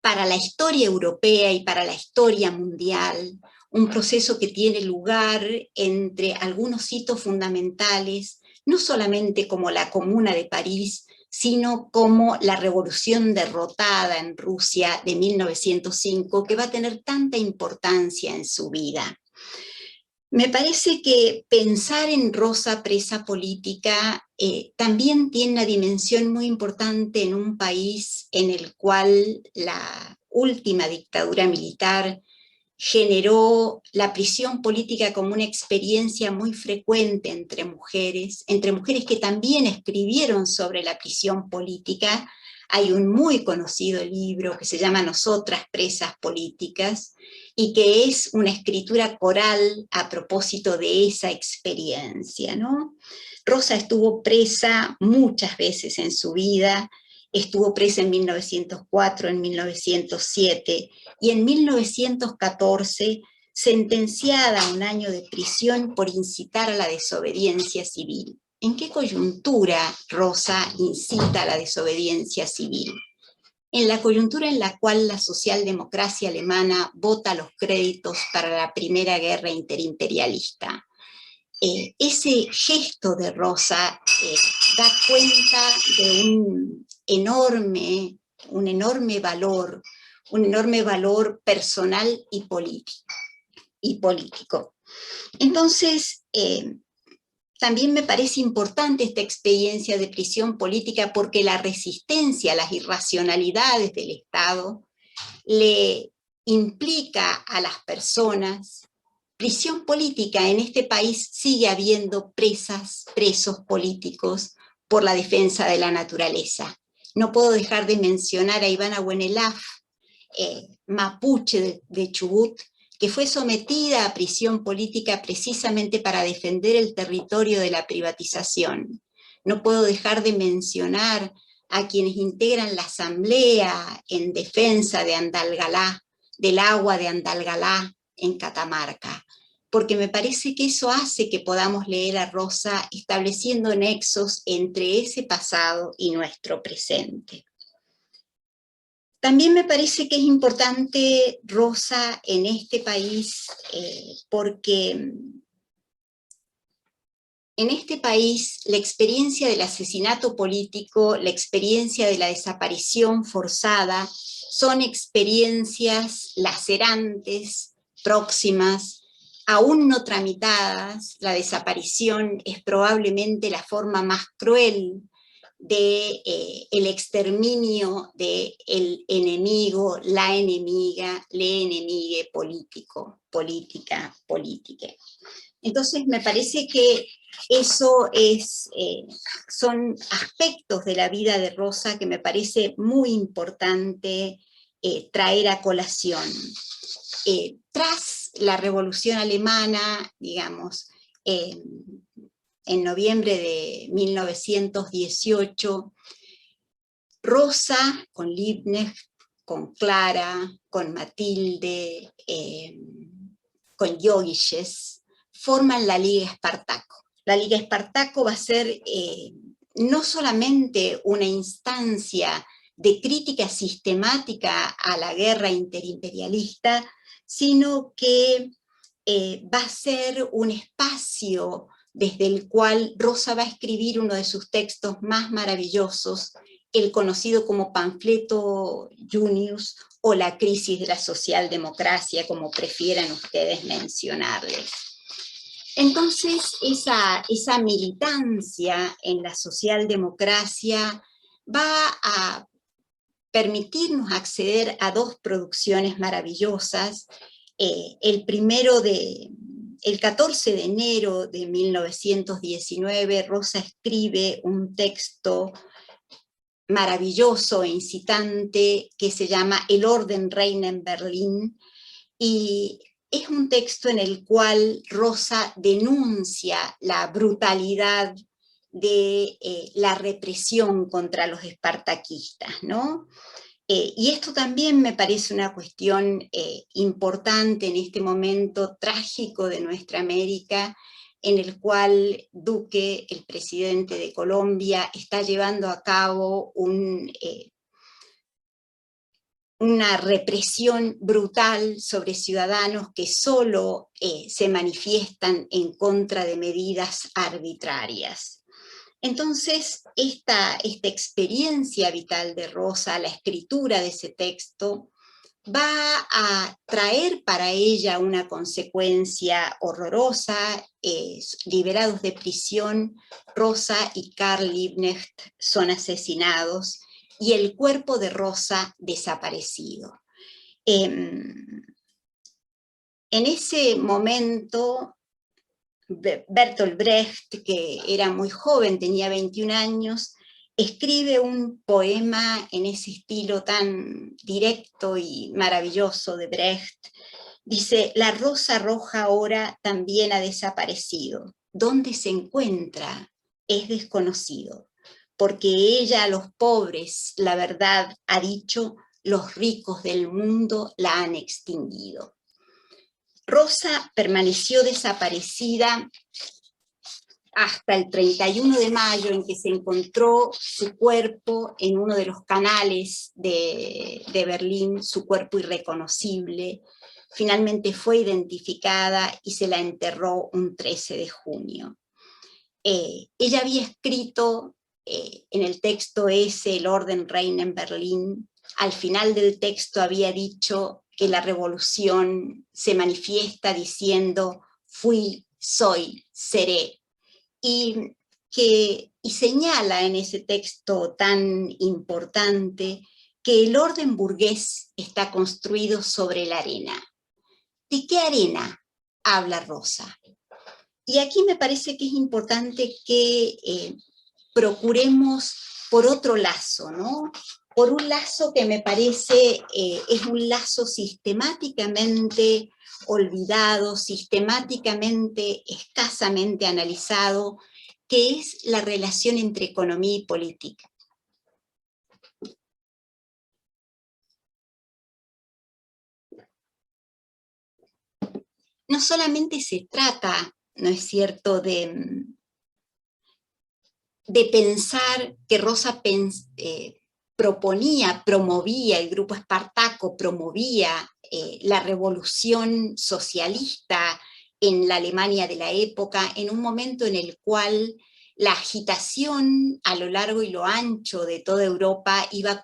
E: para la historia europea y para la historia mundial, un proceso que tiene lugar entre algunos hitos fundamentales, no solamente como la Comuna de París, sino como la revolución derrotada en Rusia de 1905, que va a tener tanta importancia en su vida. Me parece que pensar en Rosa presa política también tiene una dimensión muy importante en un país en el cual la última dictadura militar generó la prisión política como una experiencia muy frecuente entre mujeres que también escribieron sobre la prisión política. Hay un muy conocido libro que se llama Nosotras presas políticas, y que es una escritura coral a propósito de esa experiencia, ¿no? Rosa estuvo presa muchas veces en su vida, estuvo presa en 1904, en 1907, y en 1914 sentenciada a 1 año de prisión por incitar a la desobediencia civil. ¿En qué coyuntura Rosa incita a la desobediencia civil? En la coyuntura en la cual la socialdemocracia alemana vota los créditos para la primera guerra interimperialista. Ese gesto de Rosa da cuenta de un enorme valor personal y político. Entonces, también me parece importante esta experiencia de prisión política porque la resistencia a las irracionalidades del Estado le implica a las personas prisión política. En este país sigue habiendo presos políticos por la defensa de la naturaleza. No puedo dejar de mencionar a Ivana Buenelaf, mapuche de Chubut, que fue sometida a prisión política precisamente para defender el territorio de la privatización. No puedo dejar de mencionar a quienes integran la asamblea en defensa de Andalgalá, del agua de Andalgalá en Catamarca, porque me parece que eso hace que podamos leer a Rosa estableciendo nexos entre ese pasado y nuestro presente. También me parece que es importante Rosa en este país porque en este país la experiencia del asesinato político, la experiencia de la desaparición forzada, son experiencias lacerantes, próximas, aún no tramitadas. La desaparición es probablemente la forma más cruel el exterminio del enemigo, la enemiga, le enemigue política. Entonces me parece que eso son aspectos de la vida de Rosa que me parece muy importante traer a colación. Tras la Revolución Alemana, digamos, en noviembre de 1918, Rosa, con Liebknecht, con Clara, con Matilde, con Jogiches, forman la Liga Espartaco. La Liga Espartaco va a ser no solamente una instancia de crítica sistemática a la guerra interimperialista, sino que va a ser un espacio desde el cual Rosa va a escribir uno de sus textos más maravillosos, el conocido como Panfleto Junius o La crisis de la socialdemocracia, como prefieran ustedes mencionarle. Entonces, esa militancia en la socialdemocracia va a permitirnos acceder a dos producciones maravillosas. El 14 de enero de 1919, Rosa escribe un texto maravilloso e incitante que se llama El orden reina en Berlín, y es un texto en el cual Rosa denuncia la brutalidad de la represión contra los espartaquistas, ¿no? Y esto también me parece una cuestión importante en este momento trágico de nuestra América, en el cual Duque, el presidente de Colombia, está llevando a cabo una represión brutal sobre ciudadanos que solo se manifiestan en contra de medidas arbitrarias. Entonces, esta experiencia vital de Rosa, la escritura de ese texto, va a traer para ella una consecuencia horrorosa. Liberados de prisión, Rosa y Karl Liebknecht son asesinados y el cuerpo de Rosa desaparecido. En ese momento, Bertolt Brecht, que era muy joven, tenía 21 años, escribe un poema en ese estilo tan directo y maravilloso de Brecht. Dice: la rosa roja ahora también ha desaparecido. ¿Dónde se encuentra? Es desconocido, porque ella a los pobres, la verdad ha dicho, los ricos del mundo la han extinguido. Rosa permaneció desaparecida hasta el 31 de mayo, en que se encontró su cuerpo en uno de los canales de Berlín, su cuerpo irreconocible. Finalmente fue identificada y se la enterró un 13 de junio. Ella había escrito en el texto ese, El orden reina en Berlín. Al final del texto había dicho que la revolución se manifiesta diciendo fui, soy, seré. Y señala en ese texto tan importante que el orden burgués está construido sobre la arena. ¿De qué arena habla Rosa? Y aquí me parece que es importante que procuremos por otro lazo, ¿no? Por un lazo que me parece es un lazo sistemáticamente olvidado, sistemáticamente, escasamente analizado, que es la relación entre economía y política. No solamente se trata, ¿no es cierto?, de pensar que Rosa promovía, el grupo Espartaco promovía la revolución socialista en la Alemania de la época, en un momento en el cual la agitación a lo largo y lo ancho de toda Europa iba a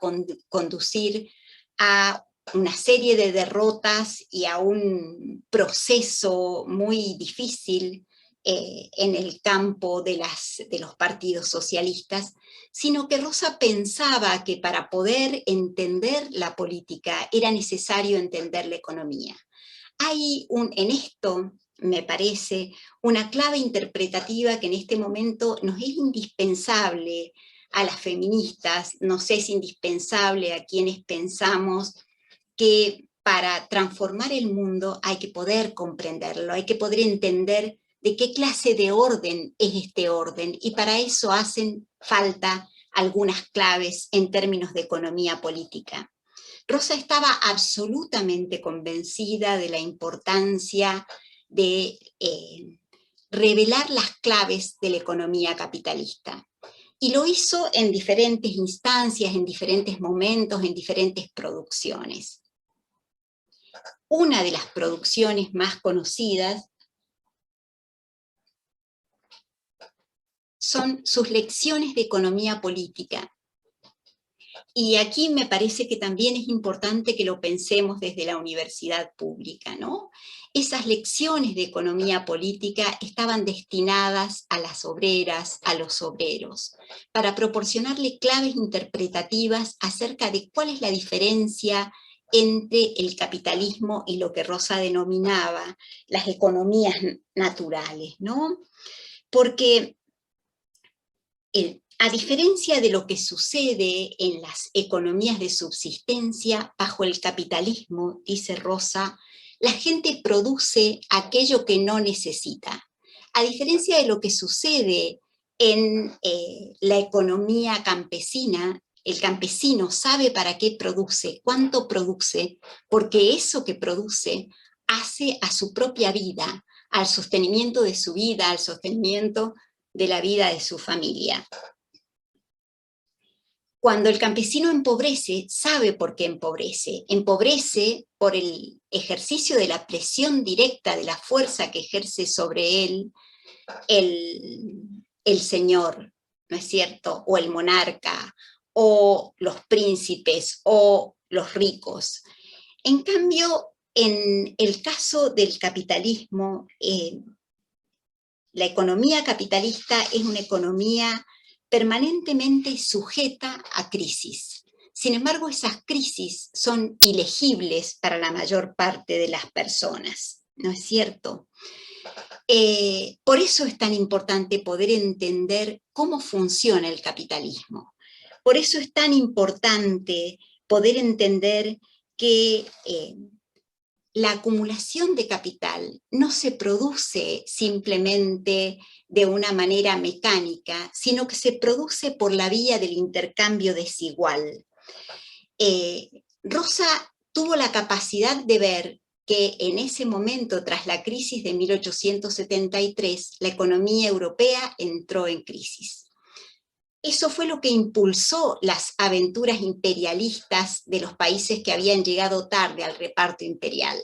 E: conducir a una serie de derrotas y a un proceso muy difícil en el campo de los partidos socialistas, sino que Rosa pensaba que para poder entender la política era necesario entender la economía. Hay en esto, me parece, una clave interpretativa que en este momento nos es indispensable a las feministas, nos es indispensable a quienes pensamos que para transformar el mundo hay que poder comprenderlo, hay que poder entender de qué clase de orden es este orden, y para eso hacen falta algunas claves en términos de economía política. Rosa estaba absolutamente convencida de la importancia de revelar las claves de la economía capitalista. Y lo hizo en diferentes instancias, en diferentes momentos, en diferentes producciones. Una de las producciones más conocidas son sus lecciones de economía política. Y aquí me parece que también es importante que lo pensemos desde la universidad pública, ¿no? Esas lecciones de economía política estaban destinadas a las obreras, a los obreros, para proporcionarle claves interpretativas acerca de cuál es la diferencia entre el capitalismo y lo que Rosa denominaba las economías naturales, ¿no? Porque a diferencia de lo que sucede en las economías de subsistencia, bajo el capitalismo, dice Rosa, la gente produce aquello que no necesita. A diferencia de lo que sucede en la economía campesina, el campesino sabe para qué produce, cuánto produce, porque eso que produce hace a su propia vida, al sostenimiento de su vida, al sostenimiento de la vida de su familia. Cuando el campesino empobrece, sabe por qué empobrece. Empobrece por el ejercicio de la presión directa, de la fuerza que ejerce sobre él el señor, ¿no es cierto? O el monarca, o los príncipes, o los ricos. En cambio, en el caso del capitalismo, la economía capitalista es una economía permanentemente sujeta a crisis. Sin embargo, esas crisis son ilegibles para la mayor parte de las personas, ¿no es cierto? Por eso es tan importante poder entender cómo funciona el capitalismo. Por eso es tan importante poder entender que la acumulación de capital no se produce simplemente de una manera mecánica, sino que se produce por la vía del intercambio desigual. Rosa tuvo la capacidad de ver que en ese momento, tras la crisis de 1873, la economía europea entró en crisis. Eso fue lo que impulsó las aventuras imperialistas de los países que habían llegado tarde al reparto imperial.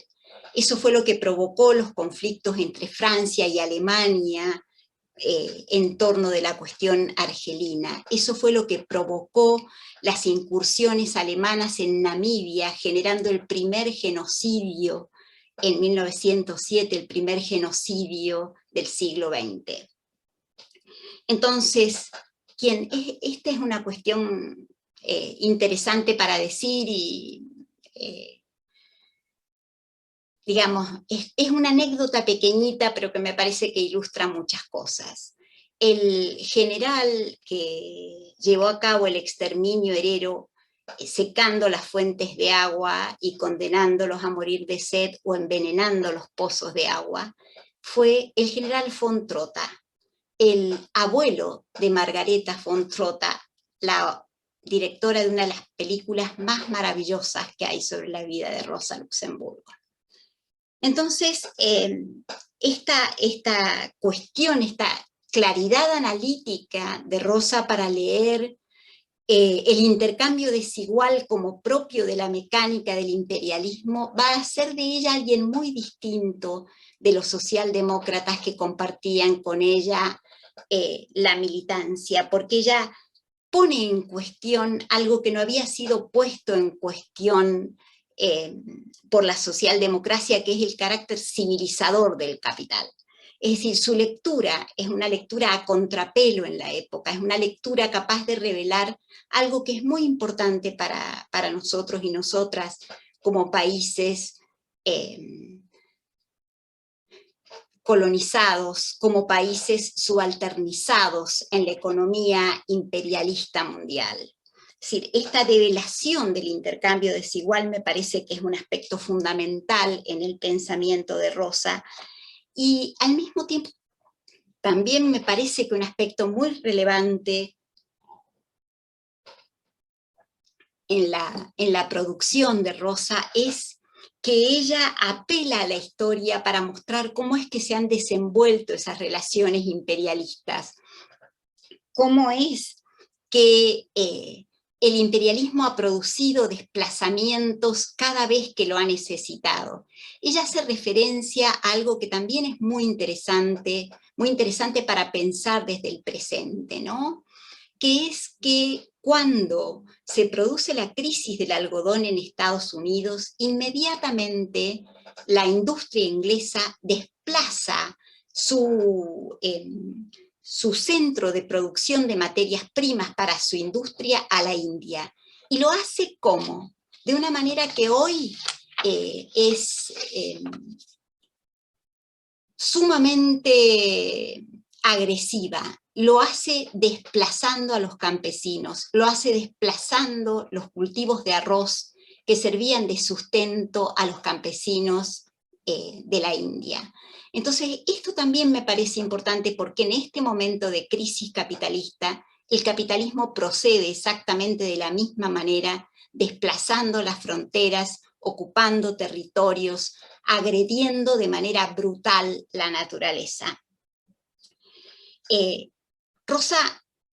E: Eso fue lo que provocó los conflictos entre Francia y Alemania en torno de la cuestión argelina. Eso fue lo que provocó las incursiones alemanas en Namibia, generando el primer genocidio en 1907, el primer genocidio del siglo XX. Entonces, esta es una cuestión interesante para decir y, digamos, es una anécdota pequeñita, pero que me parece que ilustra muchas cosas. El general que llevó a cabo el exterminio herero, secando las fuentes de agua y condenándolos a morir de sed o envenenando los pozos de agua, fue el general von Trotta, el abuelo de Margareta von Trotta, la directora de una de las películas más maravillosas que hay sobre la vida de Rosa Luxemburgo. Entonces, esta cuestión, esta claridad analítica de Rosa para leer el intercambio desigual como propio de la mecánica del imperialismo, va a hacer de ella alguien muy distinto de los socialdemócratas que compartían con ella la militancia, porque ella pone en cuestión algo que no había sido puesto en cuestión por la socialdemocracia, que es el carácter civilizador del capital. Es decir, su lectura es una lectura a contrapelo en la época, es una lectura capaz de revelar algo que es muy importante para nosotros y nosotras como países colonizados, como países subalternizados en la economía imperialista mundial. Es decir, esta develación del intercambio desigual me parece que es un aspecto fundamental en el pensamiento de Rosa, y al mismo tiempo también me parece que un aspecto muy relevante en la producción de Rosa es que ella apela a la historia para mostrar cómo es que se han desenvuelto esas relaciones imperialistas, cómo es que el imperialismo ha producido desplazamientos cada vez que lo ha necesitado. Ella hace referencia a algo que también es muy interesante para pensar desde el presente, ¿no? Que es que cuando se produce la crisis del algodón en Estados Unidos, inmediatamente la industria inglesa desplaza su centro de producción de materias primas para su industria a la India. Y lo hace ¿cómo? De una manera que hoy es sumamente agresiva. Lo hace desplazando a los campesinos, lo hace desplazando los cultivos de arroz que servían de sustento a los campesinos de la India. Entonces, esto también me parece importante porque en este momento de crisis capitalista, el capitalismo procede exactamente de la misma manera, desplazando las fronteras, ocupando territorios, agrediendo de manera brutal la naturaleza. Rosa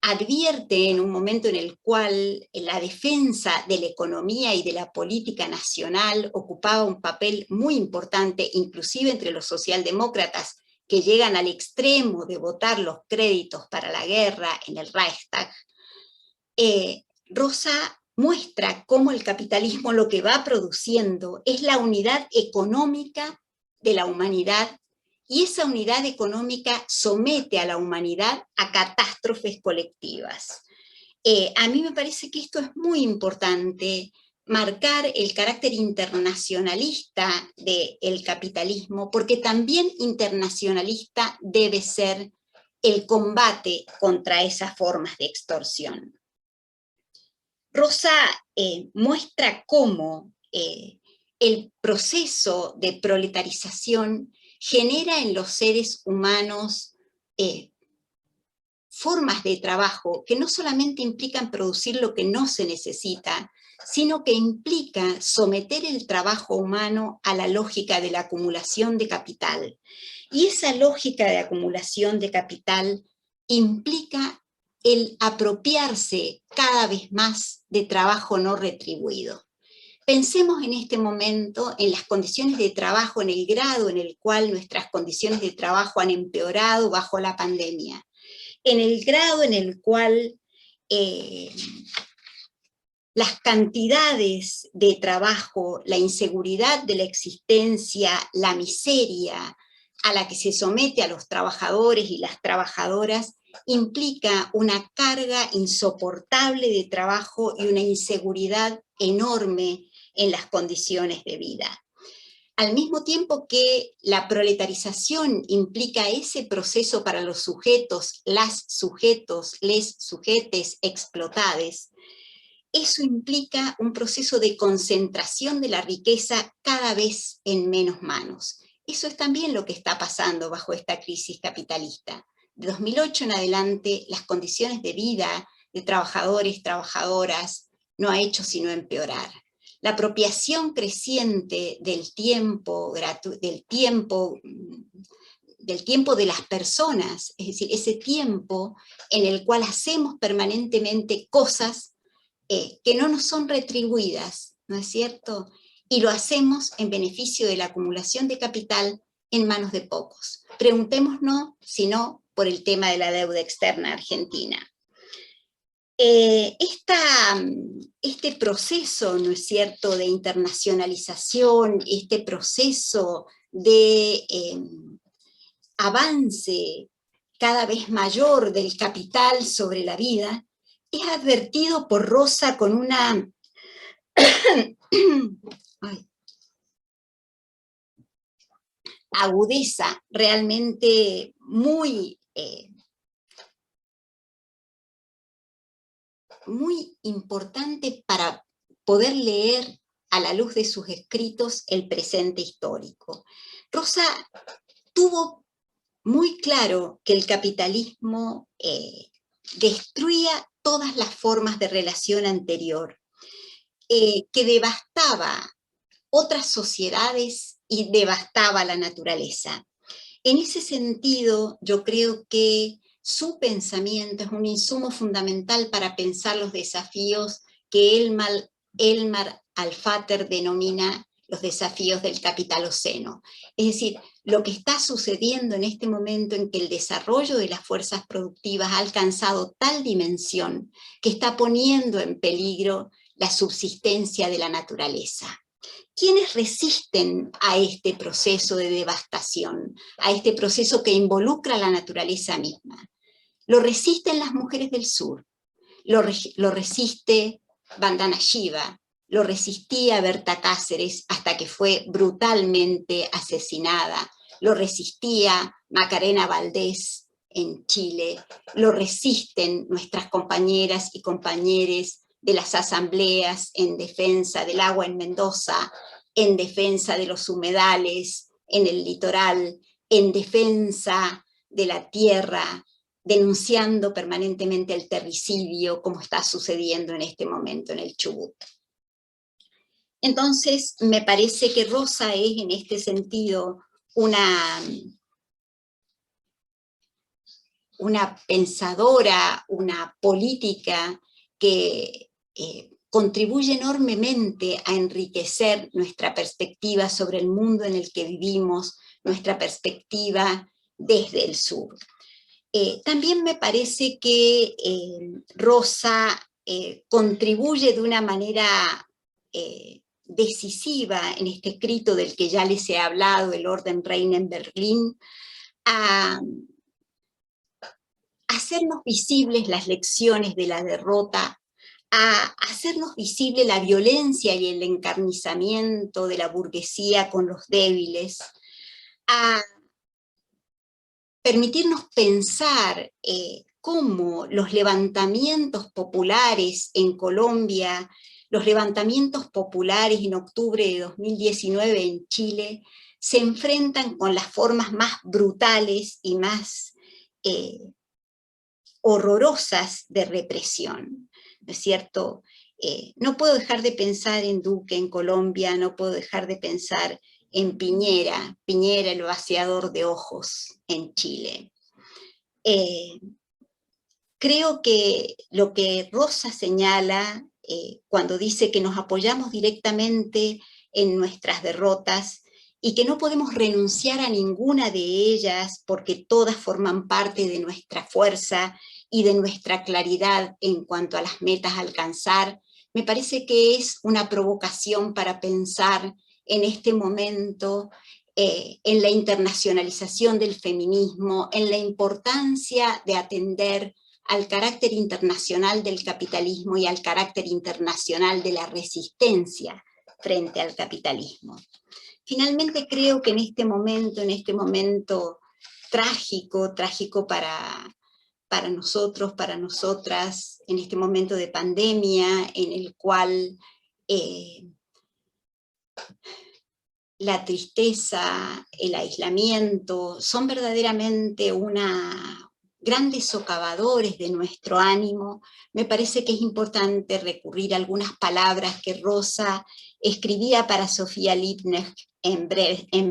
E: advierte en un momento en el cual la defensa de la economía y de la política nacional ocupaba un papel muy importante, inclusive entre los socialdemócratas que llegan al extremo de votar los créditos para la guerra en el Reichstag. Rosa muestra cómo el capitalismo lo que va produciendo es la unidad económica de la humanidad, y esa unidad económica somete a la humanidad a catástrofes colectivas. A mí me parece que esto es muy importante, marcar el carácter internacionalista del capitalismo, porque también internacionalista debe ser el combate contra esas formas de extorsión. Rosa muestra cómo el proceso de proletarización genera en los seres humanos formas de trabajo que no solamente implican producir lo que no se necesita, sino que implica someter el trabajo humano a la lógica de la acumulación de capital. Y esa lógica de acumulación de capital implica el apropiarse cada vez más de trabajo no retribuido. Pensemos en este momento en las condiciones de trabajo, en el grado en el cual nuestras condiciones de trabajo han empeorado bajo la pandemia, en el grado en el cual las cantidades de trabajo, la inseguridad de la existencia, la miseria a la que se somete a los trabajadores y las trabajadoras, implica una carga insoportable de trabajo y una inseguridad enorme en las condiciones de vida. Al mismo tiempo que la proletarización implica ese proceso para los sujetos, las sujetos, les sujetes explotades, eso implica un proceso de concentración de la riqueza cada vez en menos manos. Eso es también lo que está pasando bajo esta crisis capitalista. De 2008 en adelante, las condiciones de vida de trabajadores, trabajadoras, no ha hecho sino empeorar. La apropiación creciente del tiempo de las personas, es decir, ese tiempo en el cual hacemos permanentemente cosas que no nos son retribuidas, ¿no es cierto? Y lo hacemos en beneficio de la acumulación de capital en manos de pocos. Preguntémonos si no por el tema de la deuda externa argentina. Este proceso, ¿no es cierto?, de internacionalización, este proceso de avance cada vez mayor del capital sobre la vida, es advertido por Rosa con una agudeza realmente muy importante para poder leer a la luz de sus escritos el presente histórico. Rosa tuvo muy claro que el capitalismo destruía todas las formas de relación anterior, que devastaba otras sociedades y devastaba la naturaleza. En ese sentido, yo creo que su pensamiento es un insumo fundamental para pensar los desafíos que Elmar Alfater denomina los desafíos del capitaloceno. Es decir, lo que está sucediendo en este momento en que el desarrollo de las fuerzas productivas ha alcanzado tal dimensión que está poniendo en peligro la subsistencia de la naturaleza. ¿Quiénes resisten a este proceso de devastación, a este proceso que involucra a la naturaleza misma? Lo resisten las mujeres del sur, lo resiste Vandana Shiva, lo resistía Berta Cáceres hasta que fue brutalmente asesinada, lo resistía Macarena Valdés en Chile, lo resisten nuestras compañeras y compañeros de las asambleas en defensa del agua en Mendoza, en defensa de los humedales en el litoral, en defensa de la tierra, denunciando permanentemente el terricidio como está sucediendo en este momento en el Chubut. Entonces, me parece que Rosa es en este sentido una pensadora, una política que contribuye enormemente a enriquecer nuestra perspectiva sobre el mundo en el que vivimos, nuestra perspectiva desde el sur. También me parece que Rosa contribuye de una manera decisiva en este escrito del que ya les he hablado, El orden reina en Berlín, a hacernos visibles las lecciones de la derrota, a hacernos visible la violencia y el encarnizamiento de la burguesía con los débiles, a permitirnos pensar cómo los levantamientos populares en Colombia, los levantamientos populares en octubre de 2019 en Chile, se enfrentan con las formas más brutales y más horrorosas de represión, ¿no es cierto? No puedo dejar de pensar en Duque en Colombia, no puedo dejar de pensar en Piñera el vaciador de ojos en Chile. Creo que lo que Rosa señala cuando dice que nos apoyamos directamente en nuestras derrotas y que no podemos renunciar a ninguna de ellas porque todas forman parte de nuestra fuerza y de nuestra claridad en cuanto a las metas a alcanzar, me parece que es una provocación para pensar en este momento en la internacionalización del feminismo, en la importancia de atender al carácter internacional del capitalismo y al carácter internacional de la resistencia frente al capitalismo. Finalmente creo que en este momento trágico para nosotros, para nosotras, en este momento de pandemia en el cual la tristeza, el aislamiento son verdaderamente grandes socavadores de nuestro ánimo, me parece que es importante recurrir a algunas palabras que Rosa escribía para Sofía Liebknecht en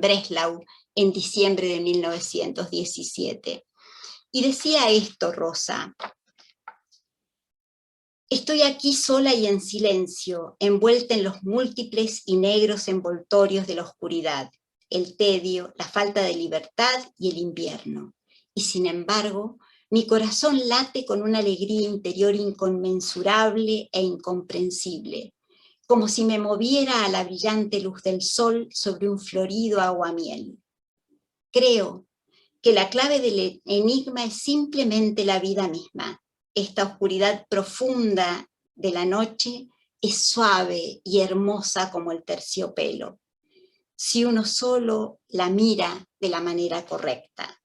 E: Breslau en diciembre de 1917. Y decía esto, Rosa: estoy aquí sola y en silencio, envuelta en los múltiples y negros envoltorios de la oscuridad, el tedio, la falta de libertad y el invierno. Y sin embargo, mi corazón late con una alegría interior inconmensurable e incomprensible, como si me moviera a la brillante luz del sol sobre un florido aguamiel. Creo que la clave del enigma es simplemente la vida misma. Esta oscuridad profunda de la noche es suave y hermosa como el terciopelo, si uno solo la mira de la manera correcta.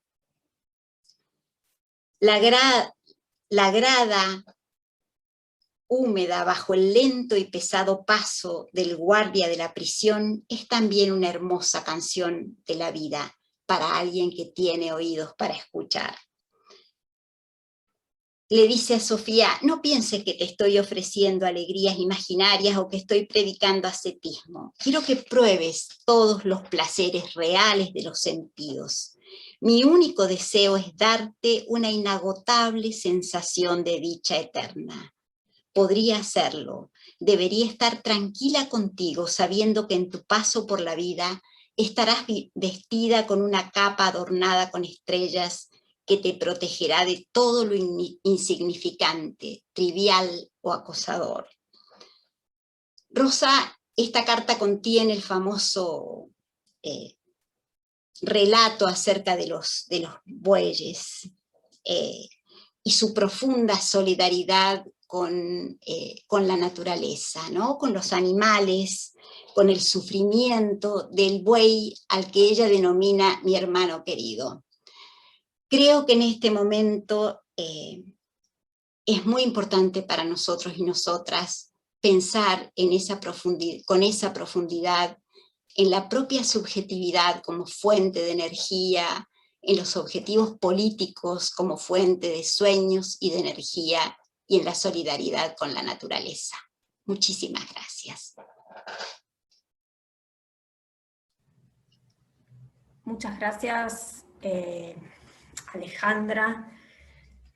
E: La grada húmeda bajo el lento y pesado paso del guardia de la prisión es también una hermosa canción de la vida para alguien que tiene oídos para escuchar. Le dice a Sofía: no pienses que te estoy ofreciendo alegrías imaginarias o que estoy predicando ascetismo. Quiero que pruebes todos los placeres reales de los sentidos. Mi único deseo es darte una inagotable sensación de dicha eterna. Podría hacerlo. Debería estar tranquila contigo, sabiendo que en tu paso por la vida estarás vestida con una capa adornada con estrellas que te protegerá de todo lo insignificante, trivial o acosador. Rosa, esta carta contiene el famoso relato acerca de los bueyes y su profunda solidaridad con la naturaleza, ¿no? Con los animales, con el sufrimiento del buey al que ella denomina mi hermano querido. Creo que en este momento es muy importante para nosotros y nosotras pensar con esa profundidad en la propia subjetividad como fuente de energía, en los objetivos políticos como fuente de sueños y de energía, y en la solidaridad con la naturaleza. Muchísimas gracias.
D: Muchas gracias, Alejandra.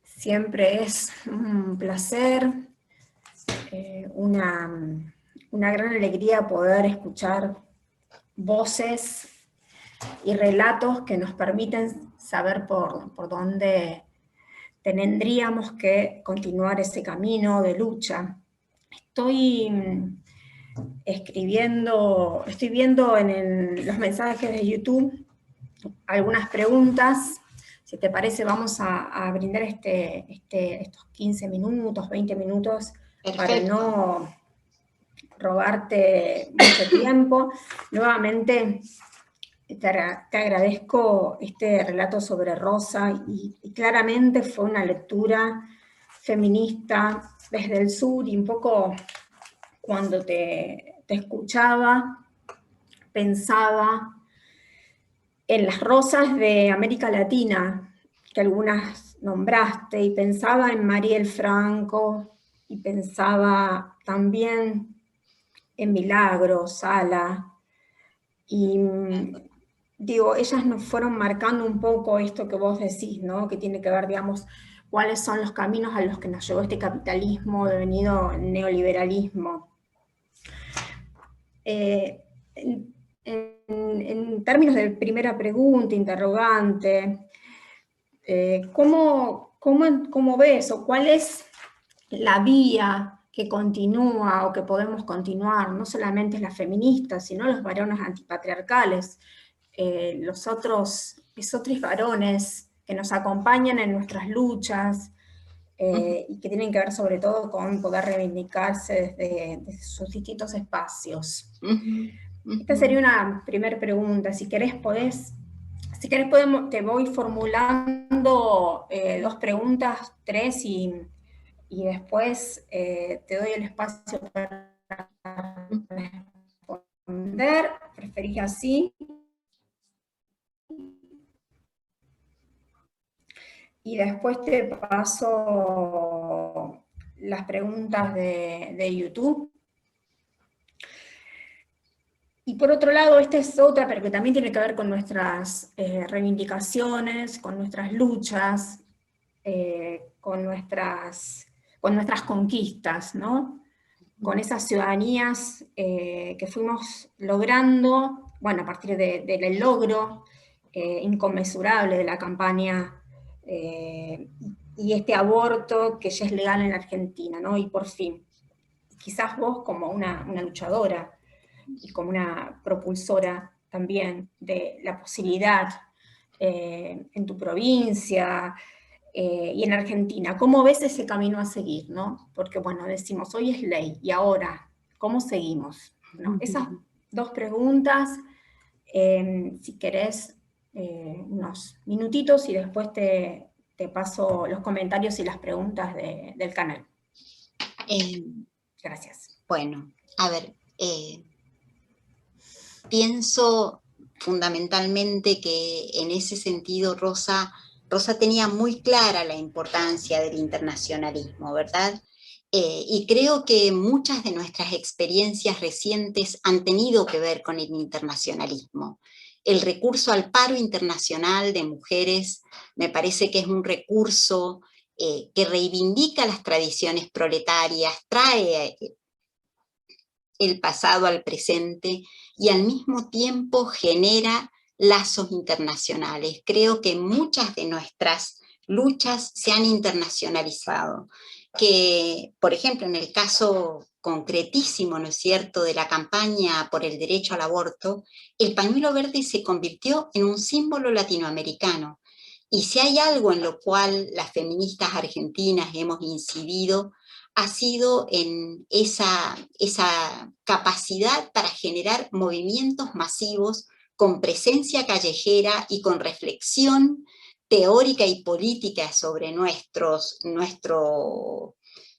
D: Siempre es un placer, una gran alegría poder escuchar voces y relatos que nos permiten saber por dónde tendríamos que continuar ese camino de lucha. Estoy viendo en los mensajes de YouTube algunas preguntas. Si te parece, vamos a brindar estos 15 minutos, 20 minutos, perfecto, para no robarte mucho tiempo. Nuevamente, te agradezco este relato sobre Rosa, y claramente fue una lectura feminista desde el sur, y un poco cuando te escuchaba, pensaba en las Rosas de América Latina, que algunas nombraste, y pensaba en Mariel Franco, y pensaba también en Milagros, Sala, y digo, ellas nos fueron marcando un poco esto que vos decís, ¿no? Que tiene que ver, digamos, cuáles son los caminos a los que nos llevó este capitalismo devenido neoliberalismo. En términos de primera pregunta, interrogante, ¿cómo ves o cuál es la vía que continúa o que podemos continuar? No solamente las feministas, sino los varones antipatriarcales, los otros varones que nos acompañan en nuestras luchas, y que tienen que ver sobre todo con poder reivindicarse desde sus distintos espacios. Esta sería una primera pregunta. Si querés, te voy formulando 2 preguntas, 3, y después te doy el espacio para responder. ¿Preferís así? Y después te paso las preguntas de YouTube. Y por otro lado, esta es otra, pero que también tiene que ver con nuestras reivindicaciones, con nuestras luchas, con nuestras conquistas, ¿no? Con esas ciudadanías que fuimos logrando, bueno, a partir del logro inconmensurable de la campaña y este aborto que ya es legal en la Argentina, ¿no? Y por fin, quizás vos como una luchadora y como una propulsora también de la posibilidad en tu provincia y en Argentina, ¿cómo ves ese camino a seguir, no? Porque, bueno, decimos, hoy es ley, y ahora, ¿cómo seguimos? ¿No? Esas 2 preguntas, si querés, unos minutitos, y después te paso los comentarios y las preguntas del canal. Gracias.
E: Bueno, a ver, pienso fundamentalmente que en ese sentido Rosa tenía muy clara la importancia del internacionalismo, ¿verdad? Y creo que muchas de nuestras experiencias recientes han tenido que ver con el internacionalismo. El recurso al paro internacional de mujeres me parece que es un recurso que reivindica las tradiciones proletarias, trae el pasado al presente y al mismo tiempo genera lazos internacionales. Creo que muchas de nuestras luchas se han internacionalizado, que, por ejemplo, en el caso concretísimo, ¿no es cierto?, de la campaña por el derecho al aborto, el pañuelo verde se convirtió en un símbolo latinoamericano. Y si hay algo en lo cual las feministas argentinas hemos incidido, ha sido en esa capacidad para generar movimientos masivos con presencia callejera y con reflexión teórica y política sobre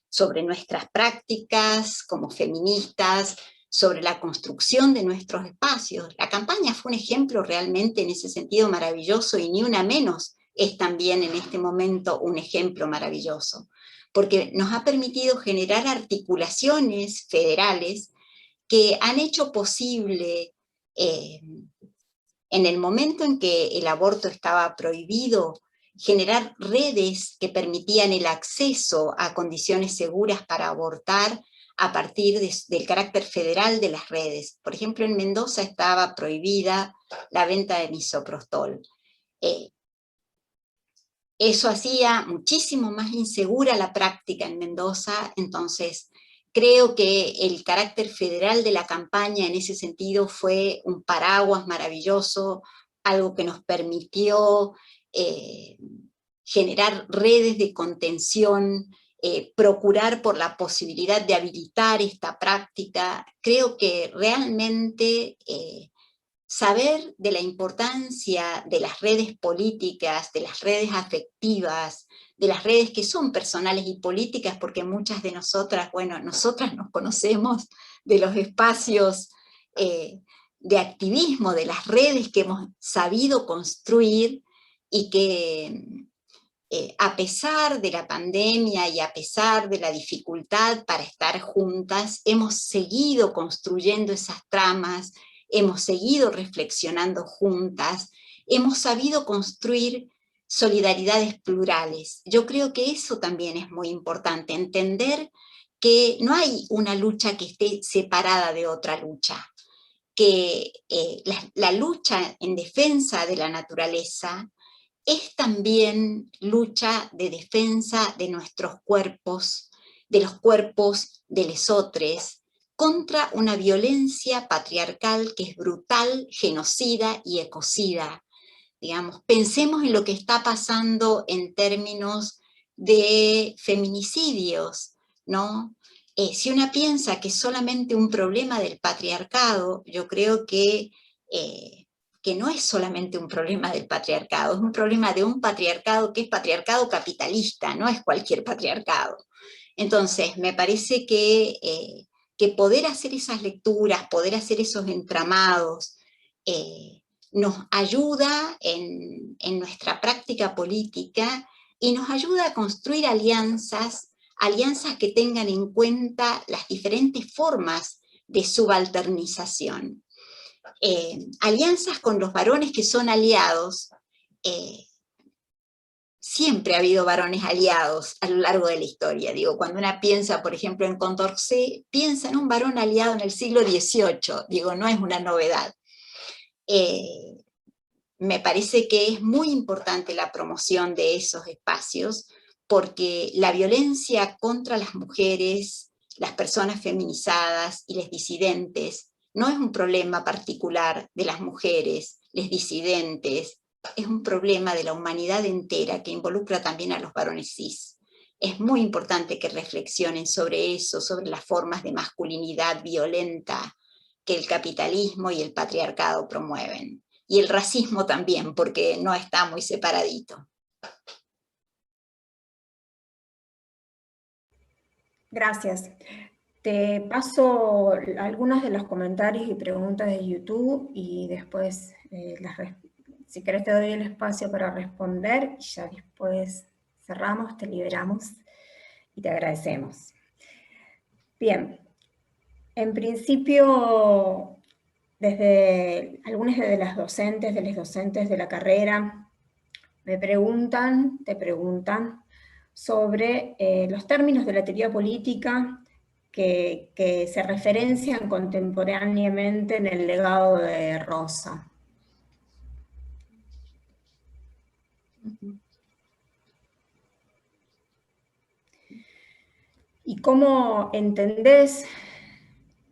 E: sobre nuestras prácticas como feministas, sobre la construcción de nuestros espacios. La campaña fue un ejemplo realmente en ese sentido maravilloso, y Ni Una Menos es también en este momento un ejemplo maravilloso, porque nos ha permitido generar articulaciones federales que han hecho posible, en el momento en que el aborto estaba prohibido, generar redes que permitían el acceso a condiciones seguras para abortar a partir del carácter federal de las redes. Por ejemplo, en Mendoza estaba prohibida la venta de misoprostol. Eso hacía muchísimo más insegura la práctica en Mendoza. Entonces creo que el carácter federal de la campaña en ese sentido fue un paraguas maravilloso, algo que nos permitió generar redes de contención, procurar por la posibilidad de habilitar esta práctica. Creo que realmente saber de la importancia de las redes políticas, de las redes afectivas, de las redes que son personales y políticas, porque muchas de nosotras, bueno, nosotras nos conocemos de los espacios de activismo, de las redes que hemos sabido construir y que a pesar de la pandemia y a pesar de la dificultad para estar juntas, hemos seguido construyendo esas tramas, hemos seguido reflexionando juntas, hemos sabido construir solidaridades plurales. Yo creo que eso también es muy importante, entender que no hay una lucha que esté separada de otra lucha, que la lucha en defensa de la naturaleza es también lucha de defensa de nuestros cuerpos, de los cuerpos de lesotres, contra una violencia patriarcal que es brutal, genocida y ecocida. Digamos, pensemos en lo que está pasando en términos de feminicidios, ¿no? Si una piensa que es solamente un problema del patriarcado, yo creo que no es solamente un problema del patriarcado, es un problema de un patriarcado que es patriarcado capitalista, no es cualquier patriarcado. Entonces, me parece que poder hacer esas lecturas, poder hacer esos entramados, nos ayuda en nuestra práctica política y nos ayuda a construir alianzas que tengan en cuenta las diferentes formas de subalternización. Alianzas con los varones que son aliados. Siempre ha habido varones aliados a lo largo de la historia. Digo, cuando una piensa, por ejemplo, en Condorcet, piensa en un varón aliado en el siglo XVIII. Digo, no es una novedad. Me parece que es muy importante la promoción de esos espacios, porque la violencia contra las mujeres, las personas feminizadas y las disidentes no es un problema particular de las mujeres, las disidentes, es un problema de la humanidad entera que involucra también a los varones cis. Es muy importante que reflexionen sobre eso, sobre las formas de masculinidad violenta que el capitalismo y el patriarcado promueven. Y el racismo también, porque no está muy separadito.
D: Gracias. Te paso algunos de los comentarios y preguntas de YouTube y después, si querés, te doy el espacio para responder y ya después cerramos, te liberamos y te agradecemos. Bien, en principio, algunas de las docentes, de los docentes de la carrera, te preguntan sobre los términos de la teoría política que se referencian contemporáneamente en el legado de Rosa. ¿Y cómo entendés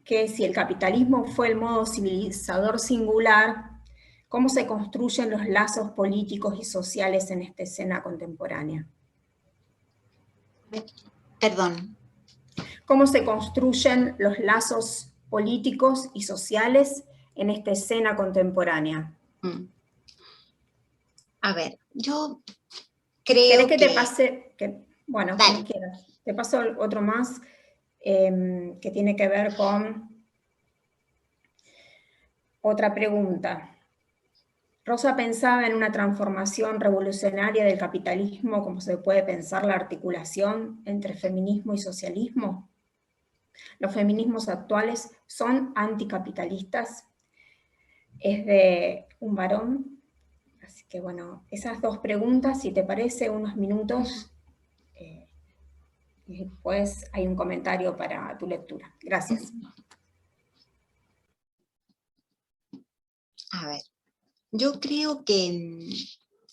D: que si el capitalismo fue el modo civilizador singular, cómo se construyen los lazos políticos y sociales en esta escena contemporánea?
E: Perdón.
D: ¿Cómo se construyen los lazos políticos y sociales en esta escena contemporánea?
E: A ver, yo creo
D: que te pase, bueno, como quieras. Te paso otro más que tiene que ver con otra pregunta. Rosa pensaba en una transformación revolucionaria del capitalismo, como se puede pensar la articulación entre feminismo y socialismo. Los feminismos actuales son anticapitalistas. Es de un varón. Así que bueno, esas dos preguntas, si te parece, unos minutos, y después hay un comentario para tu lectura. Gracias.
E: A ver, yo creo que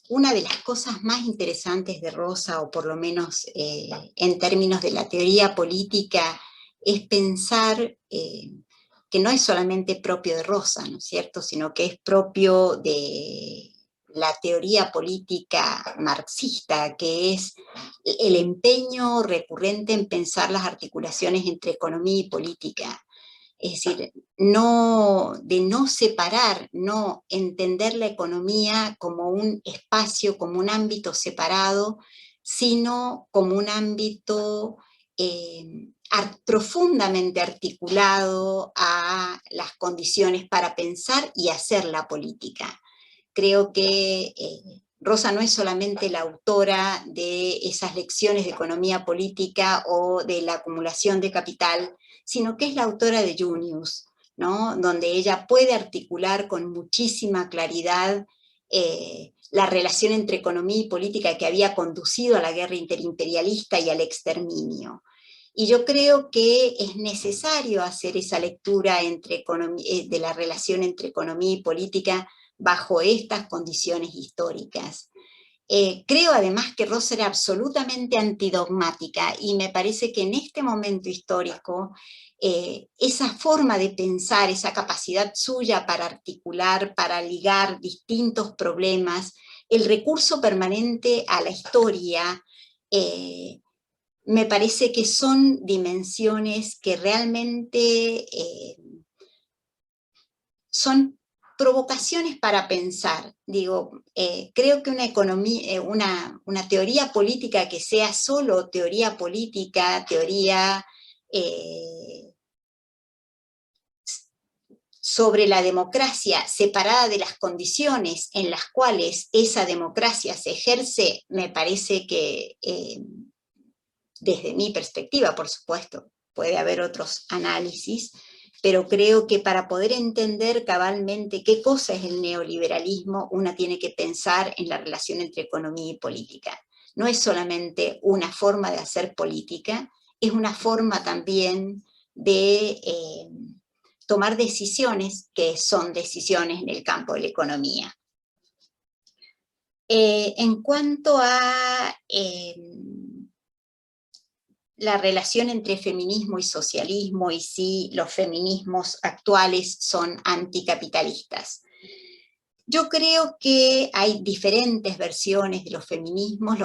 E: una de las cosas más interesantes de Rosa, o por lo menos en términos de la teoría política, es pensar que no es solamente propio de Rosa, ¿no es cierto?, sino que es propio de la teoría política marxista, que es el empeño recurrente en pensar las articulaciones entre economía y política. Es decir, de no separar, no entender la economía como un espacio, como un ámbito separado, sino como un ámbito profundamente articulado a las condiciones para pensar y hacer la política. Creo que Rosa no es solamente la autora de esas lecciones de economía política o de la acumulación de capital, sino que es la autora de Junius, ¿no? Donde ella puede articular con muchísima claridad la relación entre economía y política que había conducido a la guerra interimperialista y al exterminio. Y yo creo que es necesario hacer esa lectura de la relación entre economía y política bajo estas condiciones históricas. Creo además que Rosa era absolutamente antidogmática y me parece que en este momento histórico esa forma de pensar, esa capacidad suya para articular, para ligar distintos problemas, el recurso permanente a la historia, me parece que son dimensiones que realmente son provocaciones para pensar. Digo, creo que una teoría política que sea solo teoría política, teoría sobre la democracia separada de las condiciones en las cuales esa democracia se ejerce, me parece que, desde mi perspectiva, por supuesto, puede haber otros análisis, pero creo que para poder entender cabalmente qué cosa es el neoliberalismo, una tiene que pensar en la relación entre economía y política. No es solamente una forma de hacer política, es una forma también de tomar decisiones que son decisiones en el campo de la economía. En cuanto a la relación entre feminismo y socialismo y si los feminismos actuales son anticapitalistas. Yo creo que hay diferentes versiones de los feminismos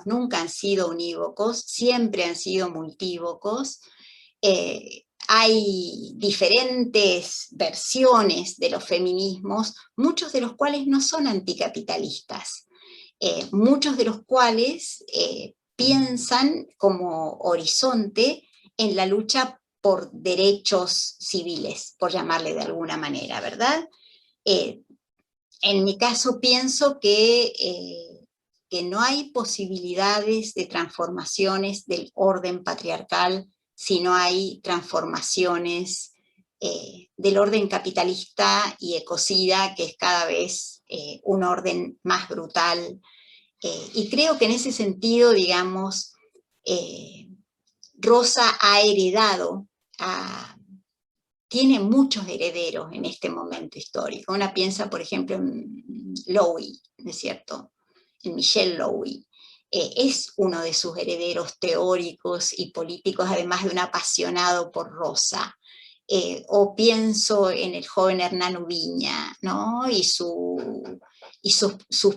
E: nunca han sido unívocos, siempre han sido multívocos. Hay diferentes versiones de los feminismos, muchos de los cuales no son anticapitalistas, muchos de los cuales piensan como horizonte en la lucha por derechos civiles, por llamarle de alguna manera, ¿verdad? En mi caso pienso que no hay posibilidades de transformaciones del orden patriarcal si no hay transformaciones del orden capitalista y ecocida, que es cada vez un orden más brutal. Y creo que en ese sentido, digamos, Rosa ha heredado, tiene muchos herederos en este momento histórico. Una piensa, por ejemplo, en Lowy, ¿no es cierto? En Michel Lowy. Es uno de sus herederos teóricos y políticos, además de un apasionado por Rosa. O pienso en el joven Hernán Ubiña, ¿no? Y sus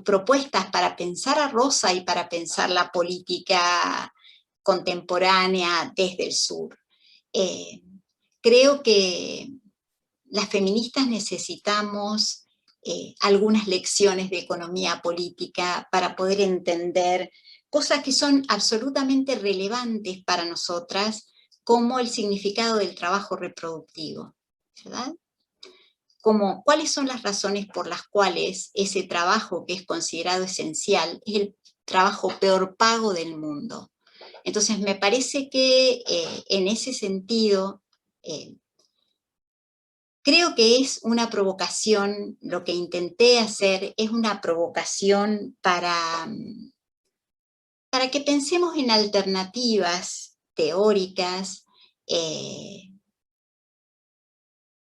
E: propuestas para pensar a Rosa y para pensar la política contemporánea desde el sur. Creo que las feministas necesitamos algunas lecciones de economía política para poder entender cosas que son absolutamente relevantes para nosotras, como el significado del trabajo reproductivo, ¿verdad? Como cuáles son las razones por las cuales ese trabajo que es considerado esencial es el trabajo peor pago del mundo. Entonces me parece que en ese sentido creo que es una provocación, lo que intenté hacer es una provocación para que pensemos en alternativas teóricas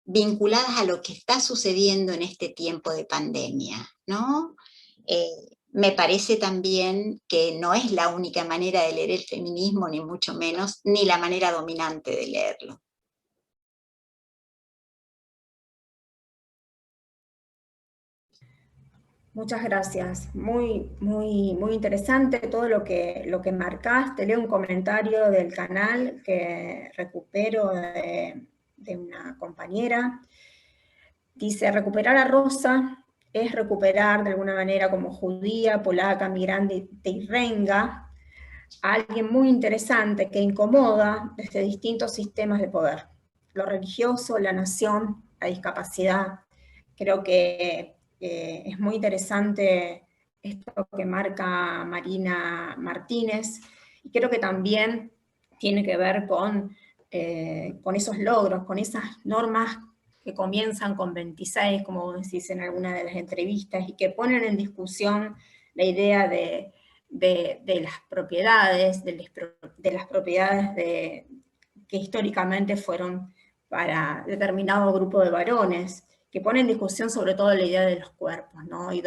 E: vinculadas a lo que está sucediendo en este tiempo de pandemia, ¿no? Me parece también que no es la única manera de leer el feminismo, ni mucho menos, ni la manera dominante de leerlo.
D: Muchas gracias. Muy interesante todo lo que marcaste. Leo un comentario del canal que recupero de una compañera. Dice, recuperar a Rosa es recuperar de alguna manera como judía, polaca, migrante y renga, a alguien muy interesante que incomoda desde distintos sistemas de poder. Lo religioso, la nación, la discapacidad. Creo que es muy interesante esto que marca Marina Martínez, y creo que también tiene que ver con esos logros, con esas normas que comienzan con 26, como decís en alguna de las entrevistas, y que ponen en discusión la idea de las propiedades, de las propiedades que históricamente fueron para determinado grupo de varones, que ponen en discusión sobre todo la idea de los cuerpos, ¿no? Y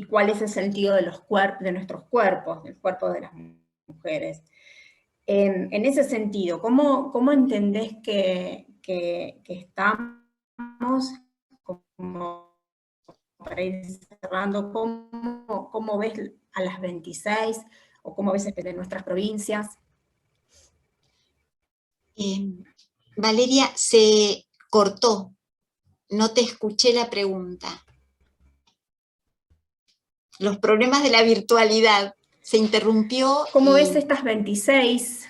D: cuál es el sentido de de nuestros cuerpos, del cuerpo de las mujeres. En ese sentido, ¿cómo entendés que estamos, como para ir cerrando, cómo ves a las 26, o cómo ves de nuestras provincias?
E: Valeria, se cortó, no te escuché la pregunta. Los problemas de la virtualidad, se interrumpió.
D: ¿Cómo ves estas 26?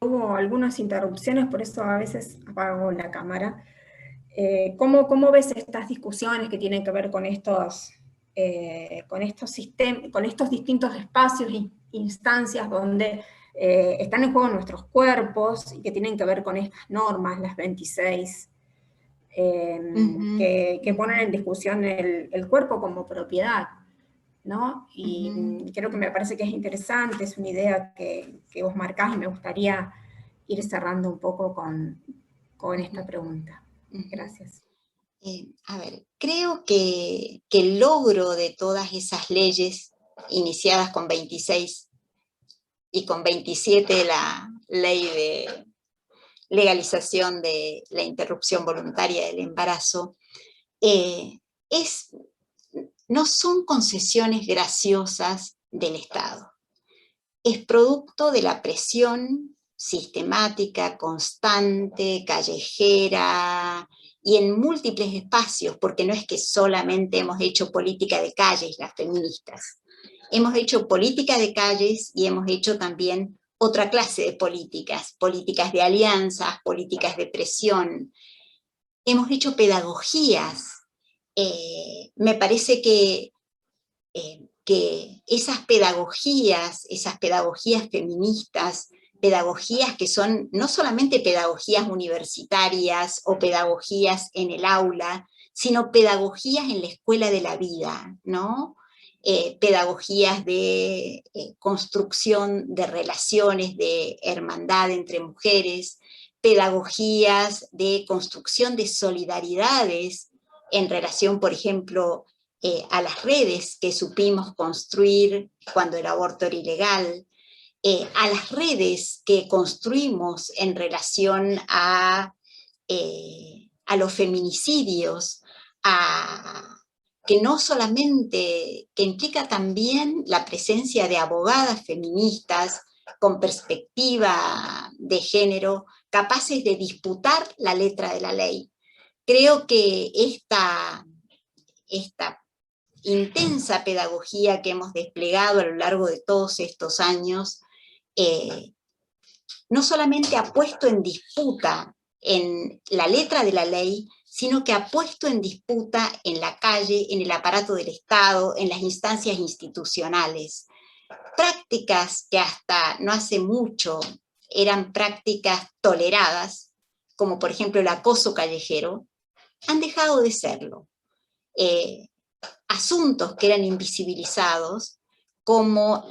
D: Hubo algunas interrupciones, por eso a veces apago la cámara. ¿Cómo ves estas discusiones que tienen que ver con estos distintos espacios e instancias donde están en juego nuestros cuerpos y que tienen que ver con estas normas, las 26, que ponen en discusión el cuerpo como propiedad, ¿no? Y creo que me parece que es interesante, es una idea que vos marcás, y me gustaría ir cerrando un poco con esta pregunta. Gracias.
E: A ver, creo que el logro de todas esas leyes iniciadas con 26 y con 27 la ley de legalización de la interrupción voluntaria del embarazo, no son concesiones graciosas del Estado. Es producto de la presión sistemática, constante, callejera, y en múltiples espacios, porque no es que solamente hemos hecho política de calles las feministas. Hemos hecho política de calles y hemos hecho también otra clase de políticas, políticas de alianzas, políticas de presión. Hemos hecho pedagogías. Me parece que esas pedagogías feministas, pedagogías que son no solamente pedagogías universitarias o pedagogías en el aula, sino pedagogías en la escuela de la vida, ¿no? Pedagogías de construcción de relaciones, de hermandad entre mujeres, pedagogías de construcción de solidaridades en relación, por ejemplo, a las redes que supimos construir cuando el aborto era ilegal, a las redes que construimos en relación a los feminicidios, que no solamente, que implica también la presencia de abogadas feministas con perspectiva de género, capaces de disputar la letra de la ley. Creo que esta intensa pedagogía que hemos desplegado a lo largo de todos estos años, no solamente ha puesto en disputa en la letra de la ley, sino que ha puesto en disputa en la calle, en el aparato del Estado, en las instancias institucionales. Prácticas que hasta no hace mucho eran prácticas toleradas, como por ejemplo el acoso callejero, han dejado de serlo. Asuntos que eran invisibilizados, como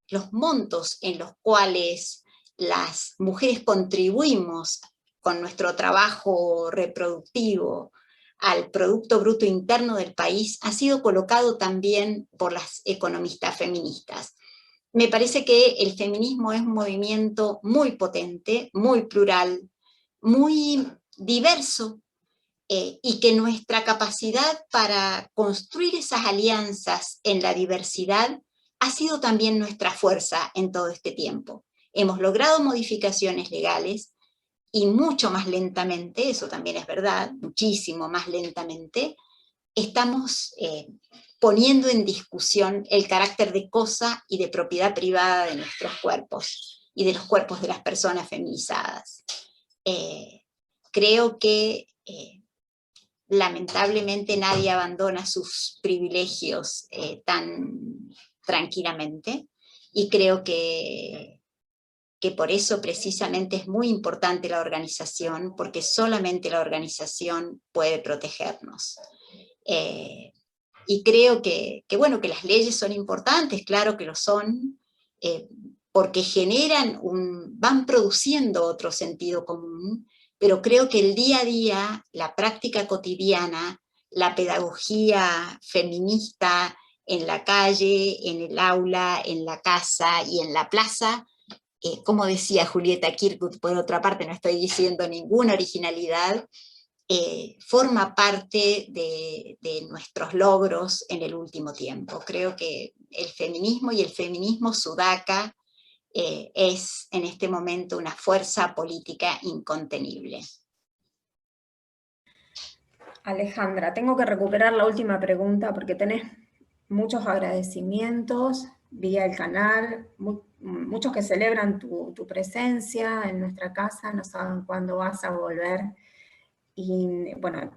E: los montos en los cuales las mujeres contribuimos con nuestro trabajo reproductivo al Producto Bruto Interno del país, ha sido colocado también por las economistas feministas. Me parece que el feminismo es un movimiento muy potente, muy plural, muy diverso, y que nuestra capacidad para construir esas alianzas en la diversidad ha sido también nuestra fuerza en todo este tiempo. Hemos logrado modificaciones legales y mucho más lentamente, eso también es verdad, muchísimo más lentamente, estamos poniendo en discusión el carácter de cosa y de propiedad privada de nuestros cuerpos y de los cuerpos de las personas feminizadas. Creo que lamentablemente nadie abandona sus privilegios tan tranquilamente, y creo que por eso precisamente es muy importante la organización, porque solamente la organización puede protegernos. Y creo bueno, que las leyes son importantes, claro que lo son, porque van produciendo otro sentido común, pero creo que el día a día, la práctica cotidiana, la pedagogía feminista en la calle, en el aula, en la casa y en la plaza, como decía Julieta Kirkwood, por otra parte no estoy diciendo ninguna originalidad, forma parte de nuestros logros en el último tiempo. Creo que el feminismo y el feminismo sudaca es en este momento una fuerza política incontenible.
D: Alejandra, tengo que recuperar la última pregunta porque tenés muchos agradecimientos vía el canal, muchos que celebran tu presencia en nuestra casa, no saben cuándo vas a volver. Y bueno,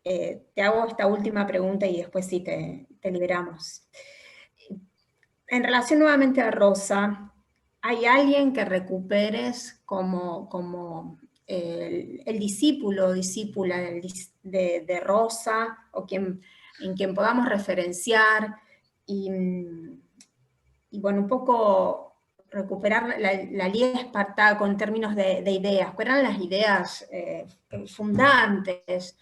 D: te hago esta última pregunta y después sí te liberamos. En relación nuevamente a Rosa, ¿hay alguien que recuperes como el discípulo o discípula de Rosa, o en quien podamos referenciar? Y bueno, un poco recuperar la Liga Espartaco en términos de ideas. ¿Cuáles eran las ideas fundantes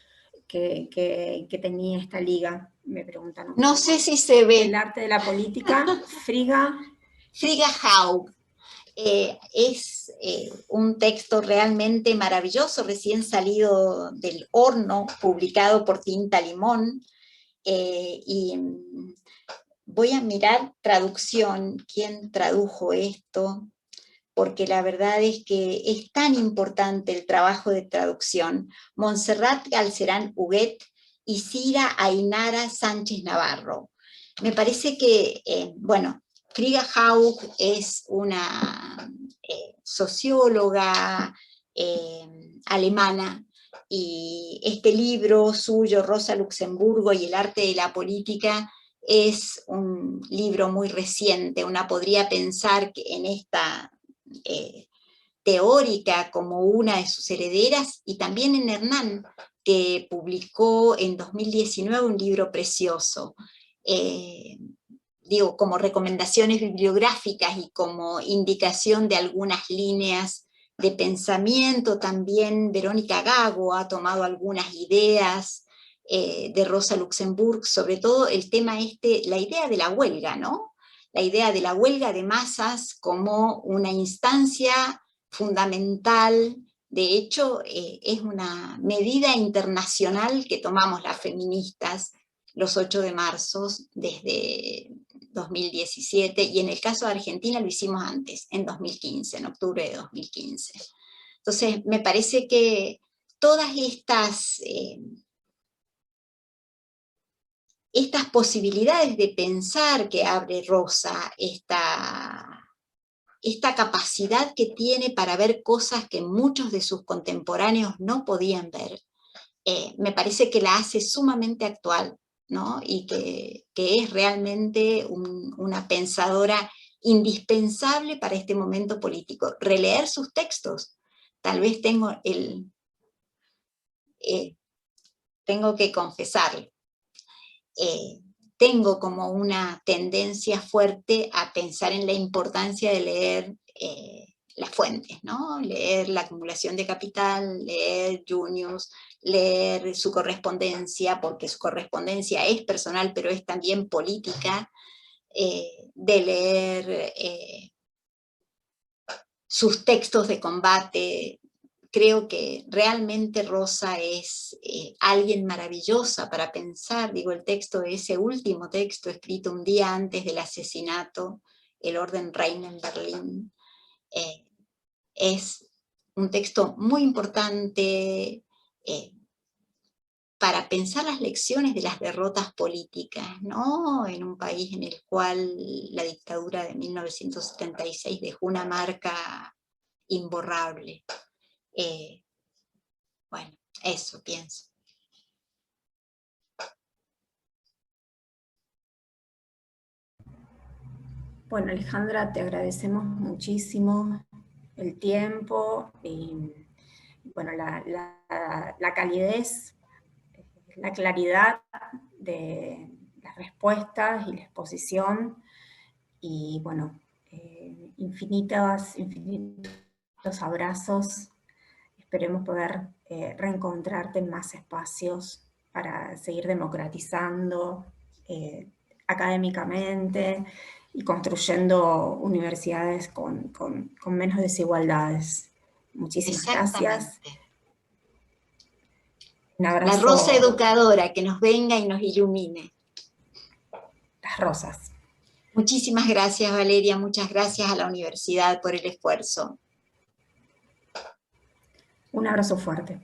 D: que tenía esta liga? Me preguntan.
E: No sé si se ve.
D: El arte de la política, Frigga
E: Haug. Es un texto realmente maravilloso, recién salido del horno, publicado por Tinta Limón, y voy a mirar traducción, quién tradujo esto, porque la verdad es que es tan importante el trabajo de traducción. Montserrat Galcerán Huguet y Cira Ainara Sánchez Navarro. Me parece que, bueno, Frigga Haug es una socióloga alemana, y este libro suyo, Rosa Luxemburgo y el arte de la política, es un libro muy reciente. Una podría pensar que en esta teórica como una de sus herederas, y también en Hernán, que publicó en 2019 un libro precioso. Digo, como recomendaciones bibliográficas y como indicación de algunas líneas de pensamiento. También Verónica Gago ha tomado algunas ideas de Rosa Luxemburgo, sobre todo el tema la idea de la huelga, ¿no? La idea de la huelga de masas como una instancia fundamental. De hecho, es una medida internacional que tomamos las feministas los 8 de marzo desde 2017, y en el caso de Argentina lo hicimos antes, en 2015, en octubre de 2015. Entonces, me parece que todas estas posibilidades de pensar que abre Rosa, esta capacidad que tiene para ver cosas que muchos de sus contemporáneos no podían ver, me parece que la hace sumamente actual, ¿no? Y que es realmente una pensadora indispensable para este momento político. Releer sus textos. Tal vez tengo que confesarlo. Tengo como una tendencia fuerte a pensar en la importancia de leer las fuentes, ¿no? Leer La acumulación de capital, leer Junius, leer su correspondencia, porque su correspondencia es personal, pero es también política, de leer sus textos de combate. Creo que realmente Rosa es alguien maravillosa para pensar. Digo, el texto de ese último texto, escrito un día antes del asesinato, el orden reina en Berlín, es un texto muy importante para pensar las lecciones de las derrotas políticas, ¿no? En un país en el cual la dictadura de 1976 dejó una marca imborrable. Bueno, eso pienso.
D: Bueno, Alejandra, te agradecemos muchísimo el tiempo y bueno, la calidez, la claridad de las respuestas y la exposición, y bueno, infinitos abrazos. Esperemos poder reencontrarte en más espacios para seguir democratizando académicamente y construyendo universidades con menos desigualdades. Muchísimas gracias. Un abrazo.
E: La rosa educadora que nos venga y nos ilumine.
D: Las rosas.
E: Muchísimas gracias, Valeria. Muchas gracias a la universidad por el esfuerzo.
D: Un abrazo fuerte.